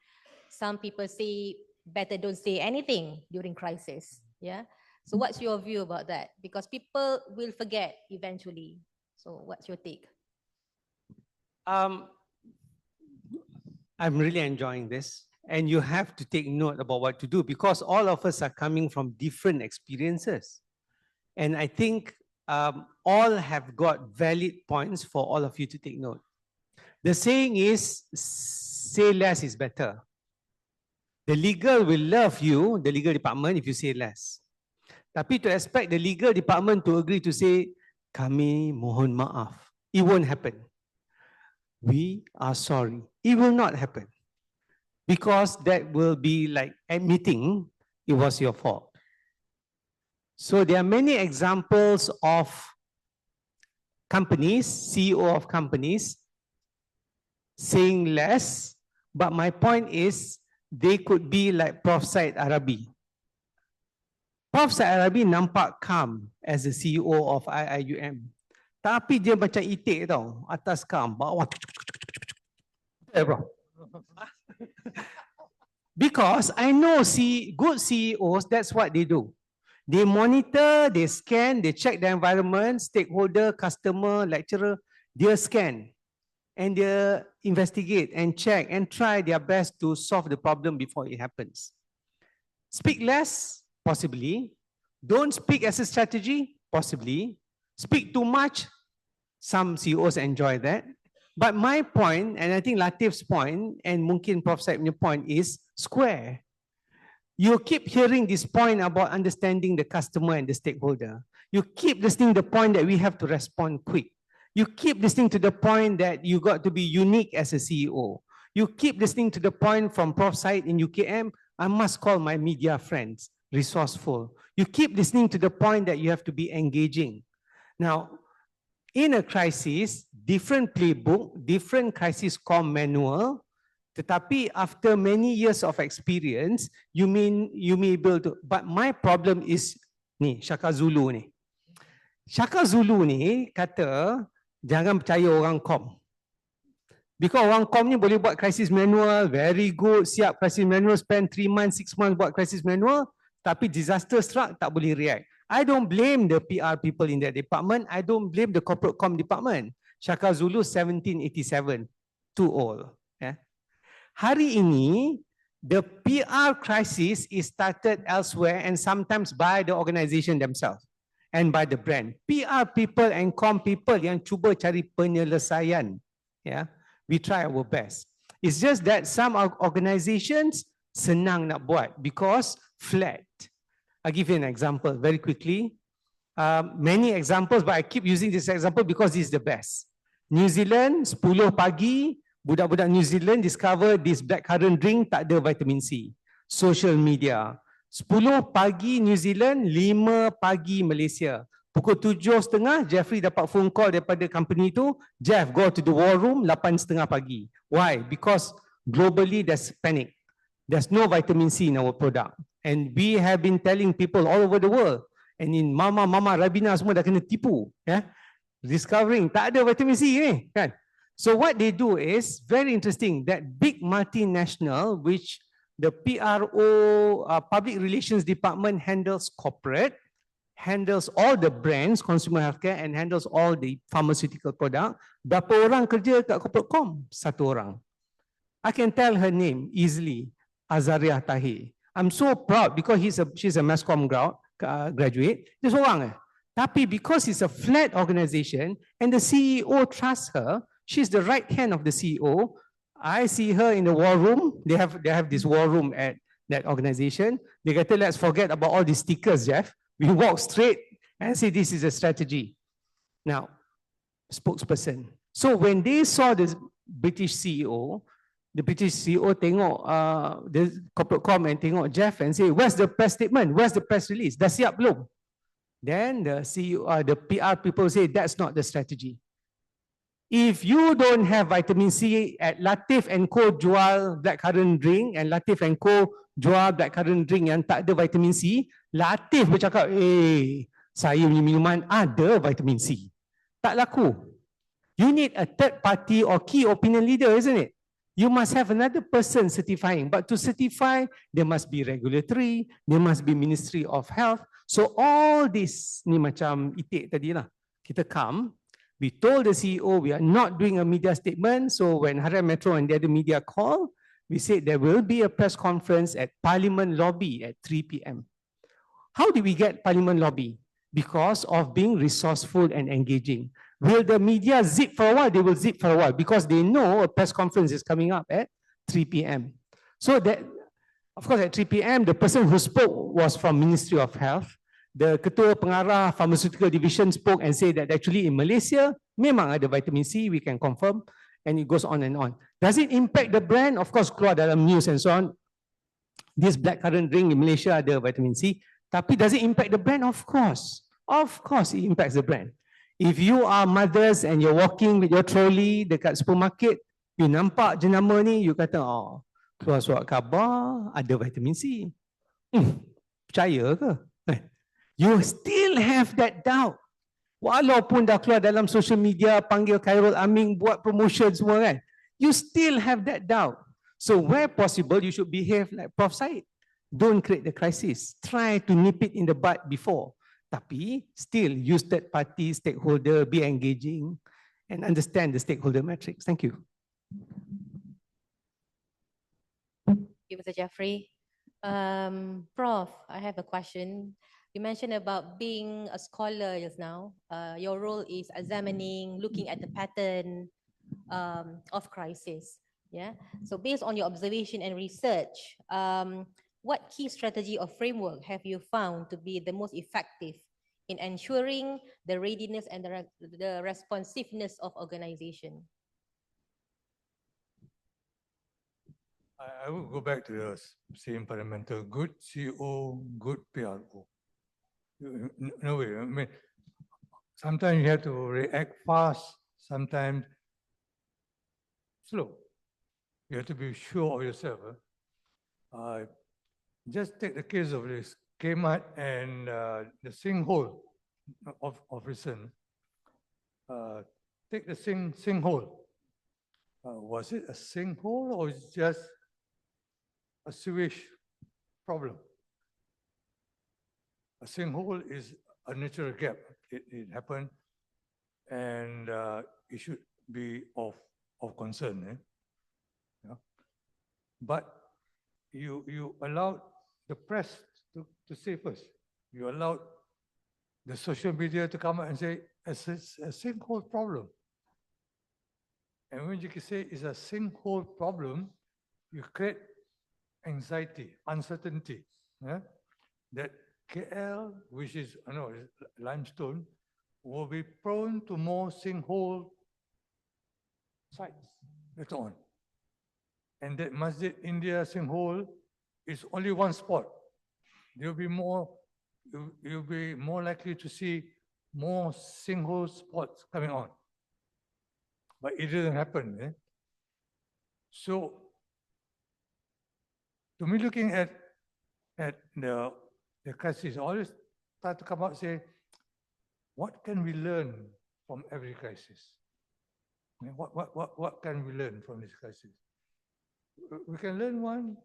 Some people say better don't say anything during crisis. Yeah. So what's your view about that? Because people will forget eventually. So what's your take? I'm really enjoying this. And you have to take note about what to do because all of us are coming from different experiences. And I think all have got valid points for all of you to take note. The saying is, say less is better. The legal will love you, the legal department, if you say less. Tapi to expect the legal department to agree to say, kami mohon maaf, it won't happen. We are sorry, it will not happen. Because that will be like admitting it was your fault. So there are many examples of companies, CEO of companies, saying less, but my point is they could be like Prof Syed Arabi. Prof Syed Arabi nampak calm as the CEO of IIUM. Tapi dia macam itik tau, atas calm, bawah. Because I know good CEOs, that's what they do. They monitor, they scan, they check the environment, stakeholder, customer, lecturer, they scan and they investigate and check and try their best to solve the problem before it happens. Speak less, possibly. Don't speak as a strategy, possibly. Speak too much, some CEOs enjoy that. But my point, and I think Latiff's point, and mungkin Prof Syed punya point is square. You keep hearing this point about understanding the customer and the stakeholder. You keep listening to the point that we have to respond quick. You keep listening to the point that you got to be unique as a CEO. You keep listening to the point from Prof Syed in UKM, I must call my media friends, resourceful. You keep listening to the point that you have to be engaging. Now, in a crisis, different playbook, different crisis call manual, tetapi after many years of experience, you may be able to, but my problem is, ni, Shaka Zulu ni. Shaka Zulu ni kata, jangan percaya orang kom. Because orang kom ni boleh buat crisis manual, very good, siap crisis manual, spend 3 months, 6 months buat crisis manual, tapi disaster struck tak boleh react. I don't blame the PR people in that department. I don't blame the corporate com department. Shaka Zulu 1787, too old. Yeah. Hari ini, the PR crisis is started elsewhere and sometimes by the organization themselves and by the brand. PR people and com people yang cuba cari penyelesaian. Yeah. We try our best. It's just that some organizations senang nak buat because flat. I'll give you an example very quickly. Many examples, but I keep using this example because it's the best. New Zealand, 10 pagi, budak-budak New Zealand discover this blackcurrant drink tak ada vitamin C. Social media. 10 pagi New Zealand, 5 pagi Malaysia. Pukul 7.30, Jaffri dapat phone call daripada company tu, Jeff, go to the war room, 8.30 pagi. Why? Because globally there's panic. There's no vitamin C in our product. And we have been telling people all over the world. And in Mama, Rabina semua dah kena tipu. Yeah? Discovering, tak ada vitamin C ni. Kan? So what they do is, very interesting, that big multinational, which the PRO, Public Relations Department handles corporate, handles all the brands, consumer healthcare, and handles all the pharmaceutical product. Berapa orang kerja kat corporate com? 1 orang. I can tell her name easily, Azaria Tahir. I'm so proud because she's a mass comm graduate. Dia seorang. Tapi because it's a flat organization and the CEO trusts her, she's the right hand of the CEO. I see her in the war room. They have this war room at that organization. They kata, let's forget about all these stickers, Jeff. We walk straight and say this is a strategy. Now, spokesperson. So when they saw the British CEO tengok the corporate com and tengok Jeff and say, where's the press statement? Where's the press release? Dah siap belum? Then the CEO, the PR people say, that's not the strategy. If you don't have vitamin C at Latiff and Co jual blackcurrant drink and Latiff and Co jual blackcurrant drink yang tak ada vitamin C, Latiff bercakap, saya punya minuman ada vitamin C. Tak laku. You need a third party or key opinion leader, isn't it? You must have another person certifying. But to certify, there must be regulatory, there must be Ministry of Health. So all this, ni macam itik tadi lah. Kita come, we told the CEO we are not doing a media statement. So when Harian Metro and the other media call, we said there will be a press conference at Parliament Lobby at 3 p.m. How did we get Parliament Lobby? Because of being resourceful and engaging. Will the media zip for a while? They will zip for a while because they know a press conference is coming up at 3 p.m. So that, of course, at 3 p.m., the person who spoke was from Ministry of Health. The Ketua Pengarah Pharmaceutical Division spoke and said that actually in Malaysia, memang ada vitamin C, we can confirm, and it goes on and on. Does it impact the brand? Of course, keluar dalam news and so on. This blackcurrant drink in Malaysia ada vitamin C. Tapi does it impact the brand? Of course. Of course, it impacts the brand. If you are mothers and you're walking with your trolley dekat supermarket, you nampak jenama ni, you kata, oh, keluar surat khabar, ada vitamin C. Percaya ke? You still have that doubt. Walaupun dah keluar dalam social media, panggil Khairul Amin, buat promotion semua kan. You still have that doubt. So where possible, you should behave like Prof Syed. Don't create the crisis. Try to nip it in the bud before. Tapi still use that party, stakeholder, be engaging and understand the stakeholder matrix. Thank you. Thank you, Mr. Jaffri. Prof, I have a question. You mentioned about being a scholar just now. Your role is examining, looking at the pattern of crisis. Yeah. So based on your observation and research, what key strategy or framework have you found to be the most effective in ensuring the readiness and the responsiveness of organization? I will go back to the same fundamental: good CO, good PRO. No way. I mean, sometimes you have to react fast, sometimes slow. You have to be sure of yourself. Just take the case of this Comet and the sinkhole of recent. Take the sinkhole. Was it a sinkhole or is it just a sewage problem? A sinkhole is a natural gap. It happened, and it should be of concern. Yeah. But you allowed the press to say first. You allowed the social media to come out and say it's a sinkhole problem. And when you say it's a sinkhole problem, you create anxiety, uncertainty. Yeah? That KL, which is limestone, will be prone to more sinkhole sites later on. And that Masjid India sinkhole is only one spot. You'll be more likely to see more sinkhole spots coming on. But it didn't happen. So, to me, looking at the crisis, I always start to come out and say, what can we learn from every crisis? What can we learn from this crisis? We can learn one,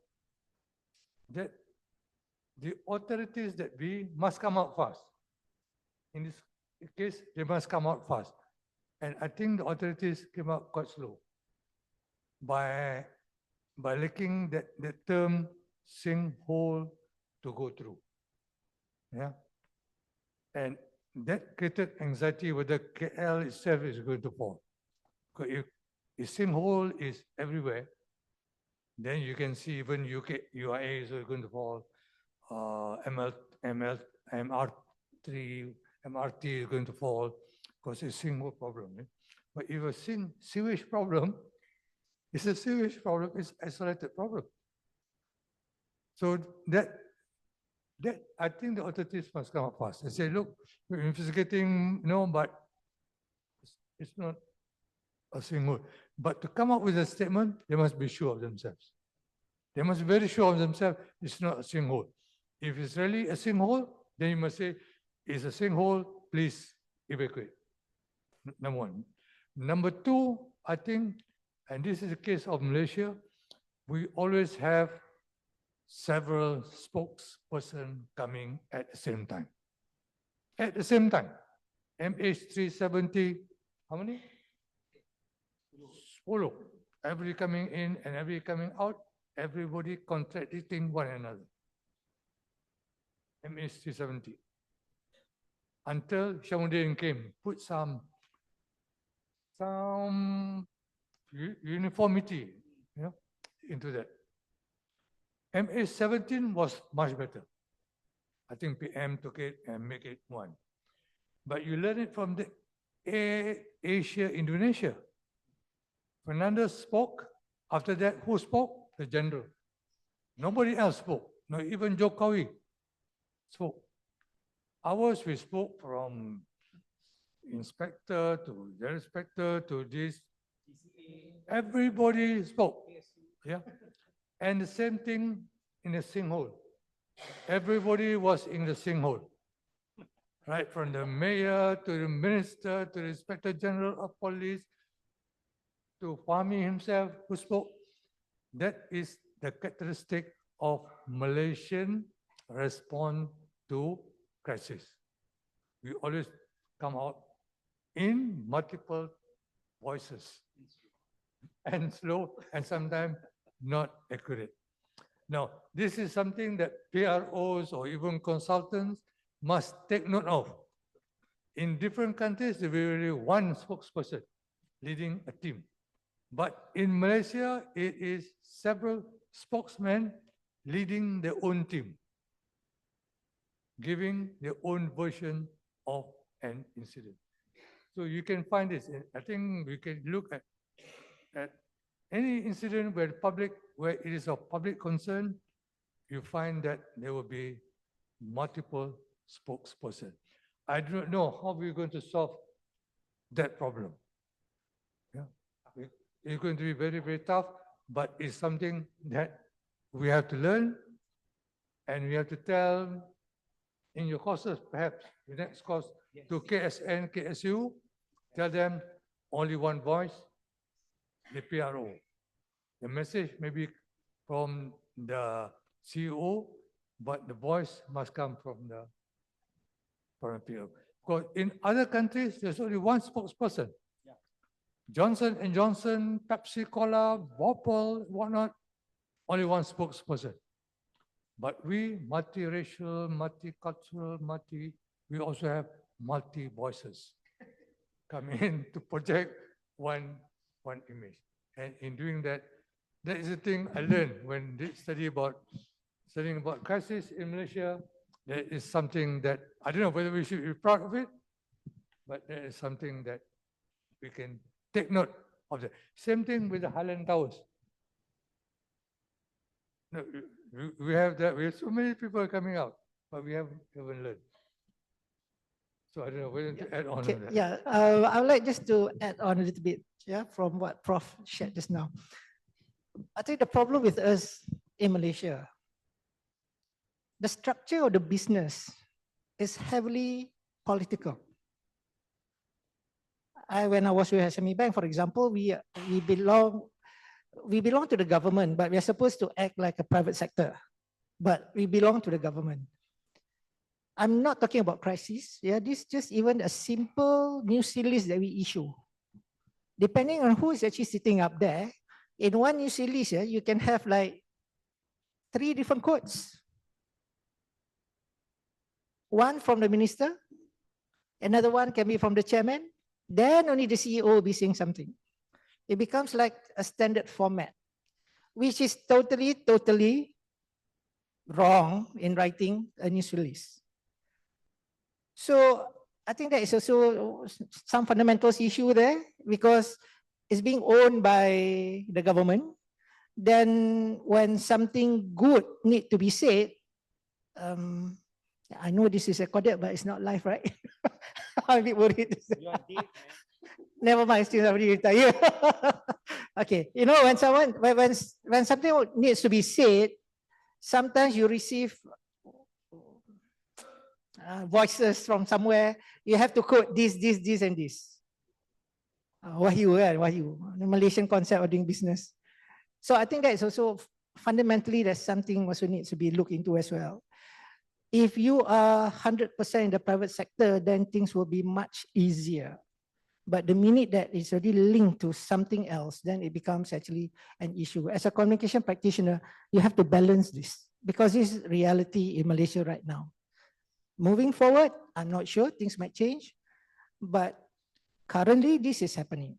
that the authorities that be must come out fast. In this case, they must come out fast. And I think the authorities came out quite slow by lacking that term sinkhole to go through. Yeah. And that created anxiety whether KL itself is going to fall. Because if sinkhole is everywhere, then you can see even UIA is going to fall, MRT is going to fall because it's a sinkhole problem. But if a sewage problem, it's a sewage problem, it's an isolated problem. So that I think the authorities must come up fast and say, look, we're investigating, but it's not a sinkhole. But to come up with a statement, they must be sure of themselves. They must be very sure of themselves it's not a sinkhole. If it's really a sinkhole, then you must say, it's a sinkhole, please evacuate. Number one. Number two, I think, and this is the case of Malaysia, we always have several spokespersons coming at the same time. At the same time, MH370, how many? Follow. Everybody coming in and everybody coming out, everybody contradicting one another. MH370. Until Shamuddin came, put some uniformity into that. MH17 was much better. I think PM took it and make it one. But you learn it from the Asia, Indonesia. Fernandez spoke. After that, who spoke? The general. Nobody else spoke. Not even Jokowi spoke. Ours, we spoke from inspector to the inspector to this. Everybody spoke. Yeah. And the same thing in the sinkhole. Everybody was in the sinkhole. Right, from the mayor to the minister to the inspector general of police to Fahmi himself who spoke. That is the characteristic of Malaysian response to crisis. We always come out in multiple voices and slow and sometimes not accurate. Now, this is something that PROs or even consultants must take note of. In different countries, there will be one spokesperson leading a team. But in Malaysia, it is several spokesmen leading their own team, giving their own version of an incident. So you can find this. I think we can look at any incident where it is of public concern, you find that there will be multiple spokespersons. I do not know how we're going to solve that problem. Yeah. It's going to be very, very tough, but it's something that we have to learn and we have to tell in your courses, perhaps the next course to KSN, KSU, tell them only one voice, the PRO. The message may be from the CEO, but the voice must come from the PRO. Because in other countries, there's only one spokesperson. Yeah. Johnson & Johnson, Pepsi Cola, Bopple, whatnot, only one spokesperson. But we, multiracial, multicultural, we also have multi-voices come in to project one image. And in doing that, that is the thing I learned when studying about crisis in Malaysia. That is something that, I don't know whether we should be proud of it, but that is something that we can take note of. The same thing with the Highland Towers. No, we have that. We have so many people coming out, but we haven't learned. So I don't know whether to add on to that. Yeah, I would like just to add on a little bit, yeah, from what Prof shared just now. I think the problem with us in Malaysia, the structure of the business is heavily political. When I was with SME Bank, for example, we belong to the government, but we are supposed to act like a private sector. But we belong to the government. I'm not talking about crisis. Yeah, this is just even a simple news release that we issue. Depending on who is actually sitting up there, in one news release, yeah, you can have like 3 different quotes. One from the minister, another one can be from the chairman, then only the CEO will be saying something. It becomes like a standard format, which is totally wrong in writing a news release. So I think there is also some fundamentals issue there because it's being owned by the government. Then when something good need to be said, I know this is recorded, but it's not live, right? I'm a bit worried. Never mind, still already retired. Okay, you know, when something needs to be said, sometimes you receive voices from somewhere. You have to quote this, and this. Wahyu, the Malaysian concept of doing business. So I think that is also fundamentally that's something also needs to be looked into as well. If you are 100% in the private sector, then things will be much easier. But the minute that it's already linked to something else, then it becomes actually an issue. As a communication practitioner, you have to balance this because this is reality in Malaysia right now. Moving forward, I'm not sure, things might change, but currently this is happening.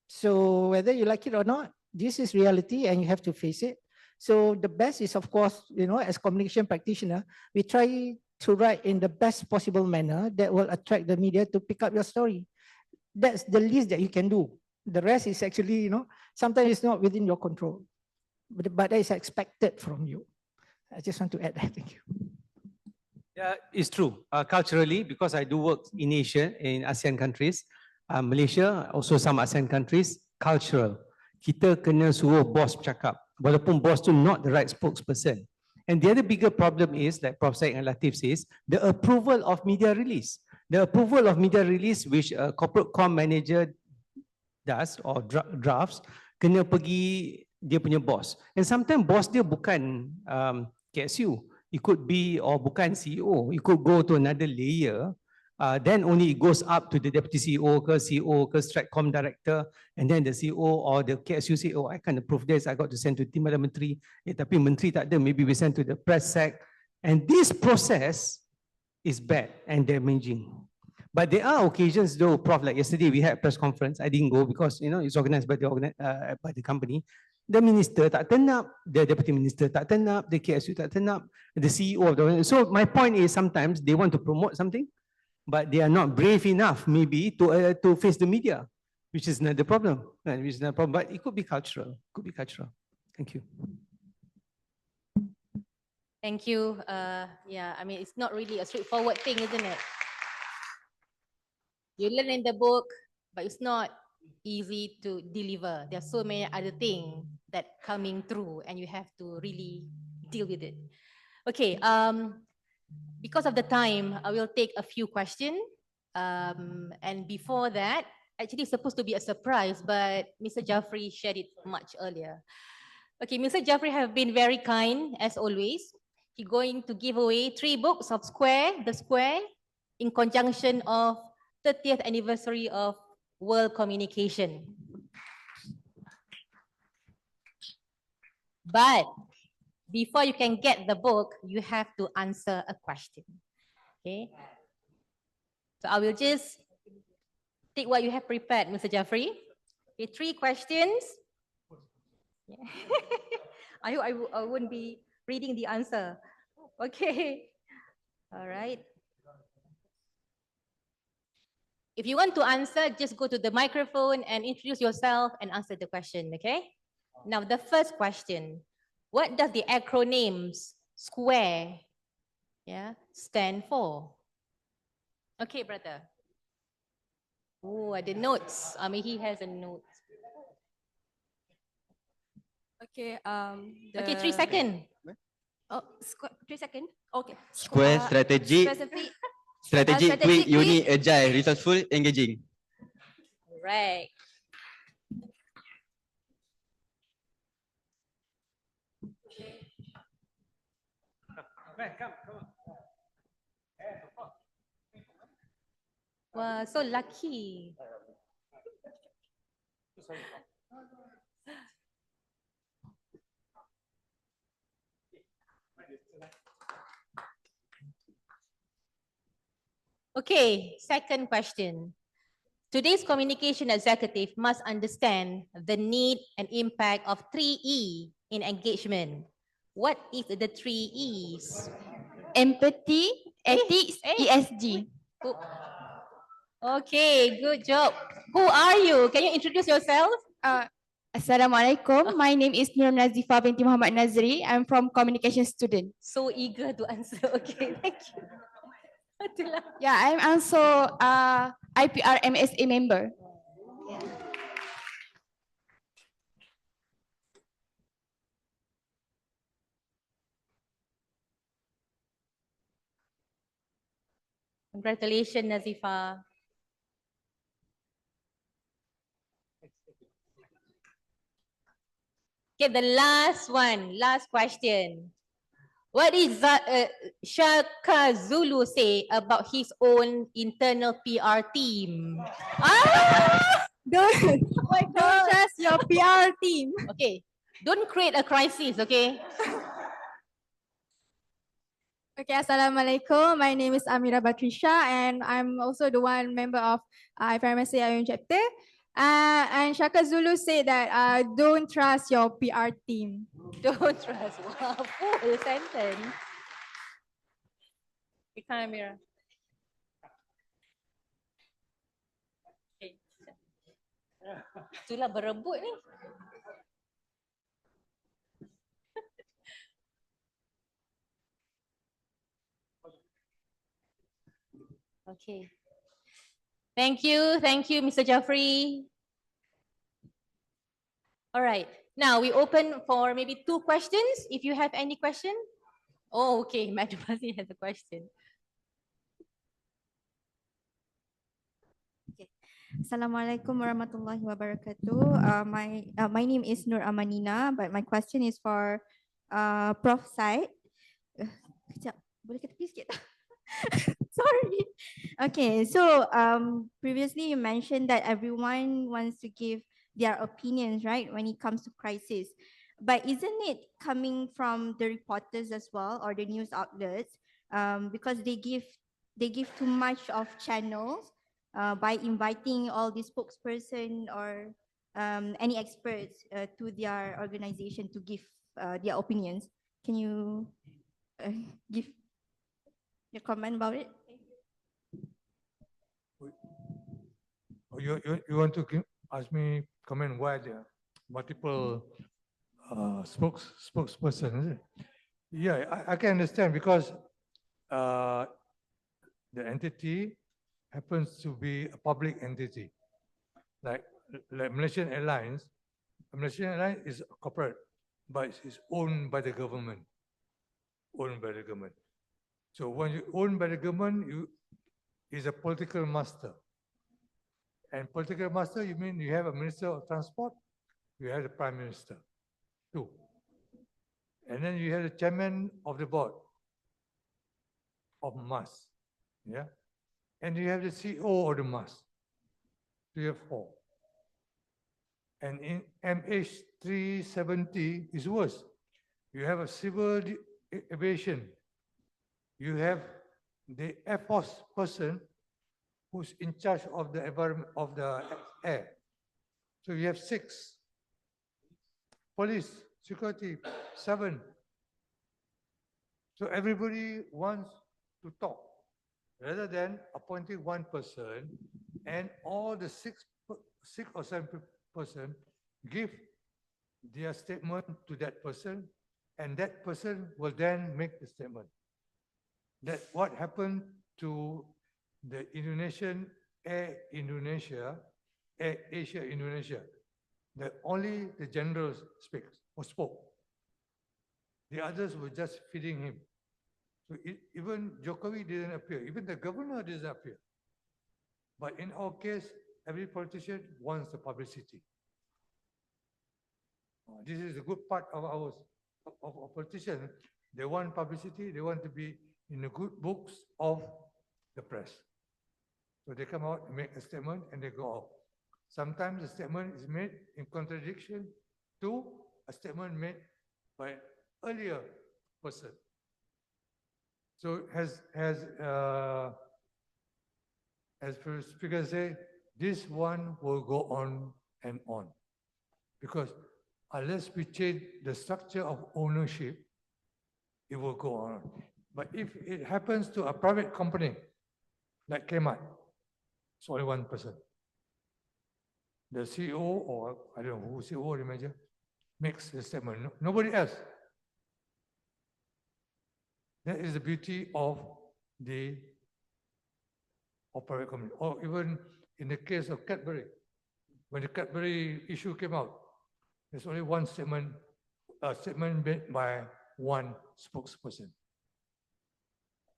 So whether you like it or not, this is reality and you have to face it. So the best is, of course, you know, as communication practitioner, we try to write in the best possible manner that will attract the media to pick up your story. That's the least that you can do. The rest is actually, you know, sometimes it's not within your control, but that is expected from you. I just want to add that. Thank you. Yeah, it's true. Culturally, because I do work in Asia, in ASEAN countries, Malaysia, also some ASEAN countries, cultural. Kita kena suruh bos bercakap, walaupun bos tu not the right spokesperson. And the other bigger problem is, like Prof Syed and Latiff says, the approval of media release. The approval of media release which a corporate comm manager does or drafts, kena pergi dia punya boss. And sometimes boss dia bukan KSU. It could be, or bukan CEO. It could go to another layer. Then only it goes up to the deputy CEO ke Stratcom director, and then the CEO or the KSU say, oh, I can't approve this, I got to send to Timbalan Menteri. Tapi Menteri tak ada, maybe we send to the press sec. And this process is bad and damaging. But there are occasions though, Prof, like yesterday we had a press conference, I didn't go because it's organized by the company. The minister tak turn up, the deputy minister tak turn up, the KSU tak turn up, the CEO of the. So my point is sometimes they want to promote something, but they are not brave enough maybe to face the media, which is not the problem. Which is not a problem, but it could be cultural. Could be cultural. Thank you. Thank you. Yeah, I mean, it's not really a straightforward thing, isn't it? You learn in the book, but it's not easy to deliver. There are so many other things that coming through and you have to really deal with it. Okay, because of the time, I will take a few questions. And before that, actually it's supposed to be a surprise, but Mr. Jaffri shared it much earlier. Okay, Mr. Jaffri have been very kind as always. He's going to give away 3 books of The Square, in conjunction of 30th anniversary of World Communication. But before you can get the book, you have to answer a question. Okay. So I will just take what you have prepared, Mr. Jaffri. Okay, 3 questions. Yeah. I hope I wouldn't be reading the answer. Okay. All right. If you want to answer, just go to the microphone and introduce yourself and answer the question, okay? Now, the first question. What does the acronyms SQUARE stand for? Okay, brother. Oh, the notes. I mean, he has a note. Okay. Okay, 3 seconds. Oh, 3 seconds. Okay. Square, strategic, strategic, quick, unique, agile, resourceful, engaging. Right. Wow, so lucky. Okay, second question. Today's communication executive must understand the need and impact of 3E in engagement. What is the 3 E's? Empathy, ethics, ESG. Okay, good job. Who are you? Can you introduce yourself? Assalamualaikum. My name is Nur Nazifa binti Muhammad Nazri. I'm from communication student. So eager to answer. Okay, thank you. Yeah, I'm also IPR MSA member. Congratulations, Nazifa. Okay, the last one, last question. What did Shaka Zulu say about his own internal PR team? Don't trust your PR team. Okay, don't create a crisis, okay? Okay, Assalamualaikum. My name is Amira Batrisha and I'm also the one member of FIPR IIUM chapter. And Shaka Zulu said that don't trust your PR team. Don't trust. Wow, full sentence. Amira. Okay. Itulah berebut ni. Okay. Thank you, Mr. Jaffri. All right, now we open for maybe 2 questions. If you have any question. Oh, okay, Madam Azreen has a question. Okay. Assalamualaikum warahmatullahi wabarakatuh. My name is Nur Amanina, but my question is for Prof. Syed. Kejap, boleh ke tepi sikit? Sorry. Okay, so previously you mentioned that everyone wants to give their opinions, right, when it comes to crisis. But isn't it coming from the reporters as well, or the news outlets, because they give too much of channels by inviting all the spokesperson or any experts to their organization to give their opinions. Can you give your comment about it? Oh, you want to ask me comment why there are multiple spokesperson, is it? Yeah, I can understand because the entity happens to be a public entity. Like Malaysian Airlines, Malaysian Airlines is a corporate, but it's owned by the government. Owned by the government. So when you own by the government, you is a political master. And political master, you mean you have a minister of transport, you have the prime minister, two. And then you have the chairman of the board of MAS, yeah? And you have the CEO of the MAS, so you have four. And in MH370 is worse. You have a civil aviation. You have the Air Force person who's in charge of the environment of the air. So you have 6. Police, security, 7. So everybody wants to talk rather than appointing one person and all the six or 7 person give their statement to that person and that person will then make the statement. That's what happened to the Indonesian Air Indonesia, Air Asia Indonesia. That only the generals spoke. The others were just feeding him. So even Jokowi didn't appear, even the governor didn't appear. But in our case, every politician wants the publicity. This is a good part of our politicians. They want publicity, they want to be in the good books of the press. So they come out, make a statement, and they go off. Sometimes the statement is made in contradiction to a statement made by an earlier person. So as speakers say, this one will go on and on. Because unless we change the structure of ownership, it will go on. But if it happens to a private company, like Comet, it's only one person. The CEO, or I don't know who CEO or the manager, makes the statement. Nobody else. That is the beauty of the private company. Or even in the case of Cadbury, when the Cadbury issue came out, there's only one statement, a statement made by one spokesperson.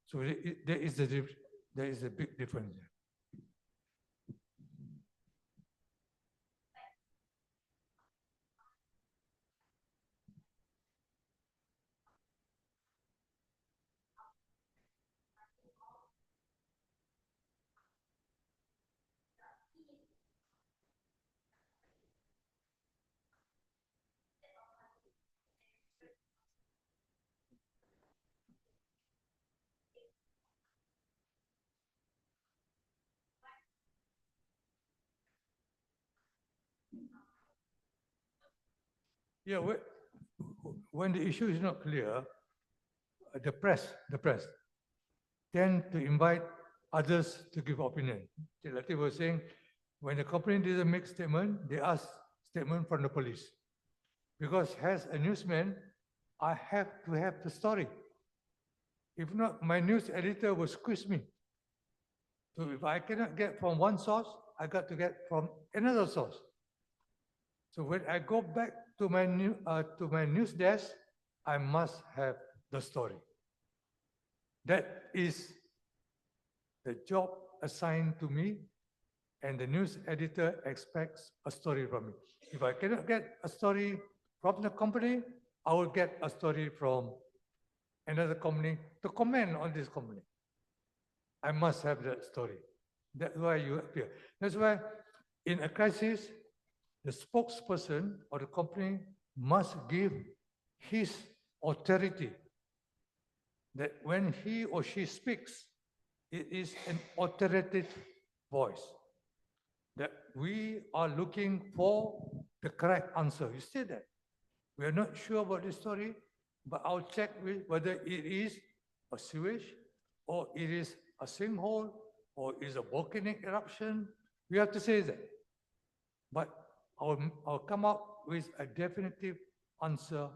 So there is a big difference there. Yeah, when the issue is not clear, the press tend to invite others to give opinion. Latiff was saying, when the company doesn't make statement, they ask statement from the police. Because as a newsman, I have to have the story. If not, my news editor will squeeze me. So if I cannot get from one source, I got to get from another source. So when I go back to my news desk, I must have the story. That is the job assigned to me, and the news editor expects a story from me. If I cannot get a story from the company, I will get a story from another company to comment on this company. I must have that story. That's why you appear. That's why in a crisis, the spokesperson or the company must give his authority that when he or she speaks, it is an authoritative voice. That we are looking for the correct answer. You say that. We are not sure about the story, but I'll check with whether it is a sewage or it is a sinkhole or is a volcanic eruption. We have to say that. But I'll come up with a definitive answer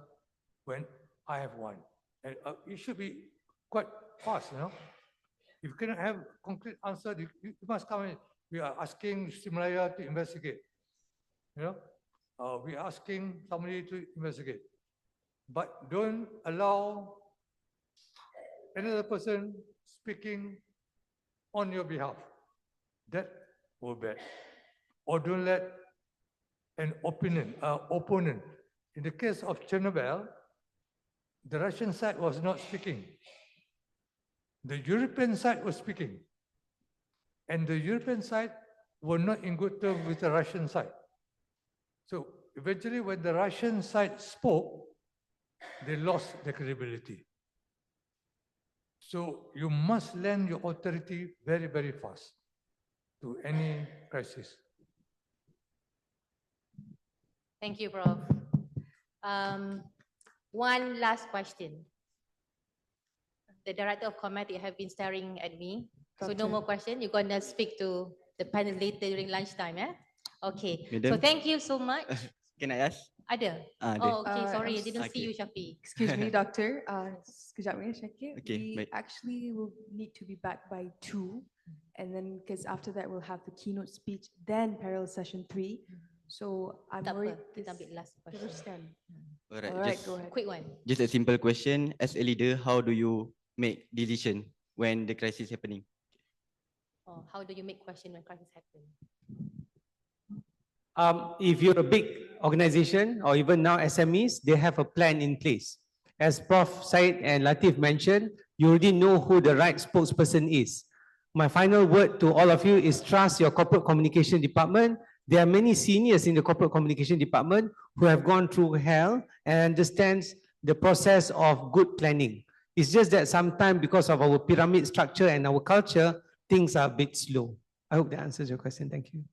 when I have one. And it should be quite fast, you know. If you cannot have concrete answer, you must come in. We are asking Simulaya to investigate. You know, we are asking somebody to investigate. But don't allow another person speaking on your behalf. That will be bad. Or don't let an opponent. In the case of Chernobyl, the Russian side was not speaking. The European side was speaking. And the European side were not in good terms with the Russian side. So eventually when the Russian side spoke, they lost their credibility. So you must lend your authority very, very fast to any crisis. Thank you, Prof. One last question. The director of Comet, you have been staring at me. So no more question. You're gonna speak to the panel later during lunchtime, eh? Okay. Madam? So thank you so much. Can I ask? Ada? Ada. Oh, okay. Sorry, I I'm didn't see okay. you, Shafi. Excuse me, Doctor. Sekejap ya, Syakir. Okay, We baik. actually will need to be back by 2. And then, because after that, we'll have the keynote speech, then parallel session 3. So I'm Tak worried. apa, kita ambil last question. Teruskan. Alright, All right, just, go ahead. Quick one. just a simple question. As a leader, how do you make decision when the crisis happening? Oh, how do you make question when crisis happen? If you're a big organization or even now SMEs, they have a plan in place. As Prof. Syed and Latiff mentioned, you already know who the right spokesperson is. My final word to all of you is trust your corporate communication department. There are many seniors in the corporate communication department who have gone through hell and understands the process of good planning. It's just that sometimes because of our pyramid structure and our culture, things are a bit slow. I hope that answers your question. Thank you.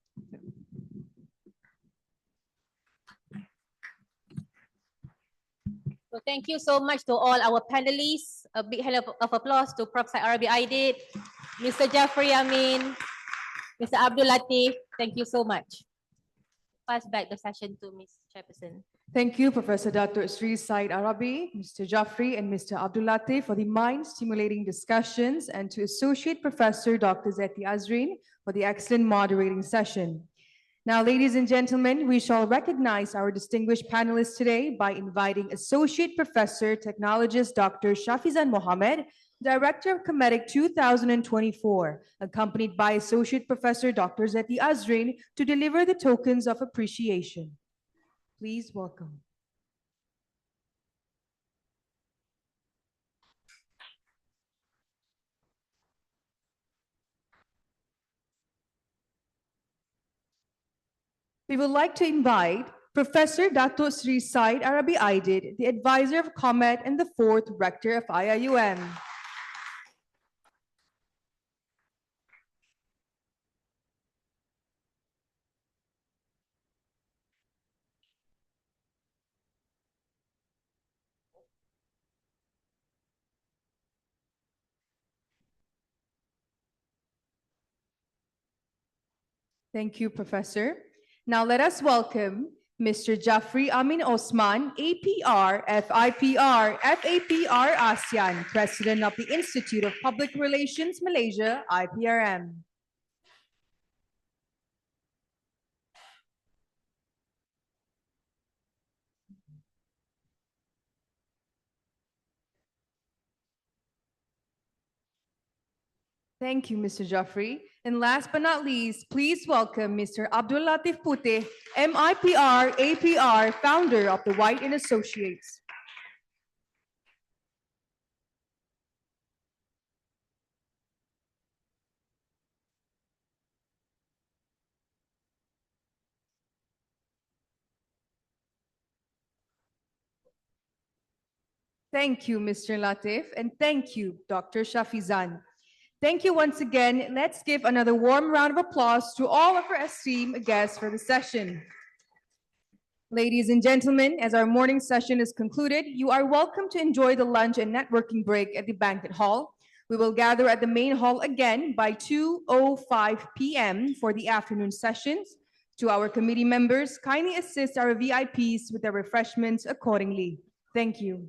So thank you so much to all our panelists. A big hand of applause to Prof. Syed Arabi Idid, Mr. Jaffri Amin, Mr. Abdul Latiff. Thank you so much. Pass back the session to Ms. Chairperson. Thank you, Professor Dato Syed Arabi, Mr. Jaffri, and Mr. Abdul Latiff for the mind-stimulating discussions, and to Associate Professor Dr. Zeti Azreen for the excellent moderating session. Now, ladies and gentlemen, we shall recognize our distinguished panelists today by inviting Associate Professor Technologist Dr. Shafizan Mohammed, Director of Comet 2024, accompanied by Associate Professor Dr. Zeti Azreen to deliver the tokens of appreciation. Please welcome. We would like to invite Professor Dato Syed Arabi Idid, the advisor of Comet and the 4th Rector of IIUM. Thank you, Professor. Now let us welcome Mr. Jaffri Amin Osman, APR, FIPR, FAPR ASEAN, President of the Institute of Public Relations Malaysia, IPRM. Thank you, Mr. Jaffri. And last but not least, please welcome Mr. Abdul Latiff Puteh, MIPR, APR, founder of the White and Associates. Thank you, Mr. Latiff, and thank you, Dr. Shafizan. Thank you once again. Let's give another warm round of applause to all of our esteemed guests for the session. Ladies and gentlemen, as our morning session is concluded, you are welcome to enjoy the lunch and networking break at the banquet hall. We will gather at the main hall again by 2:05 p.m. for the afternoon sessions. To our committee members, kindly assist our VIPs with their refreshments accordingly. Thank you.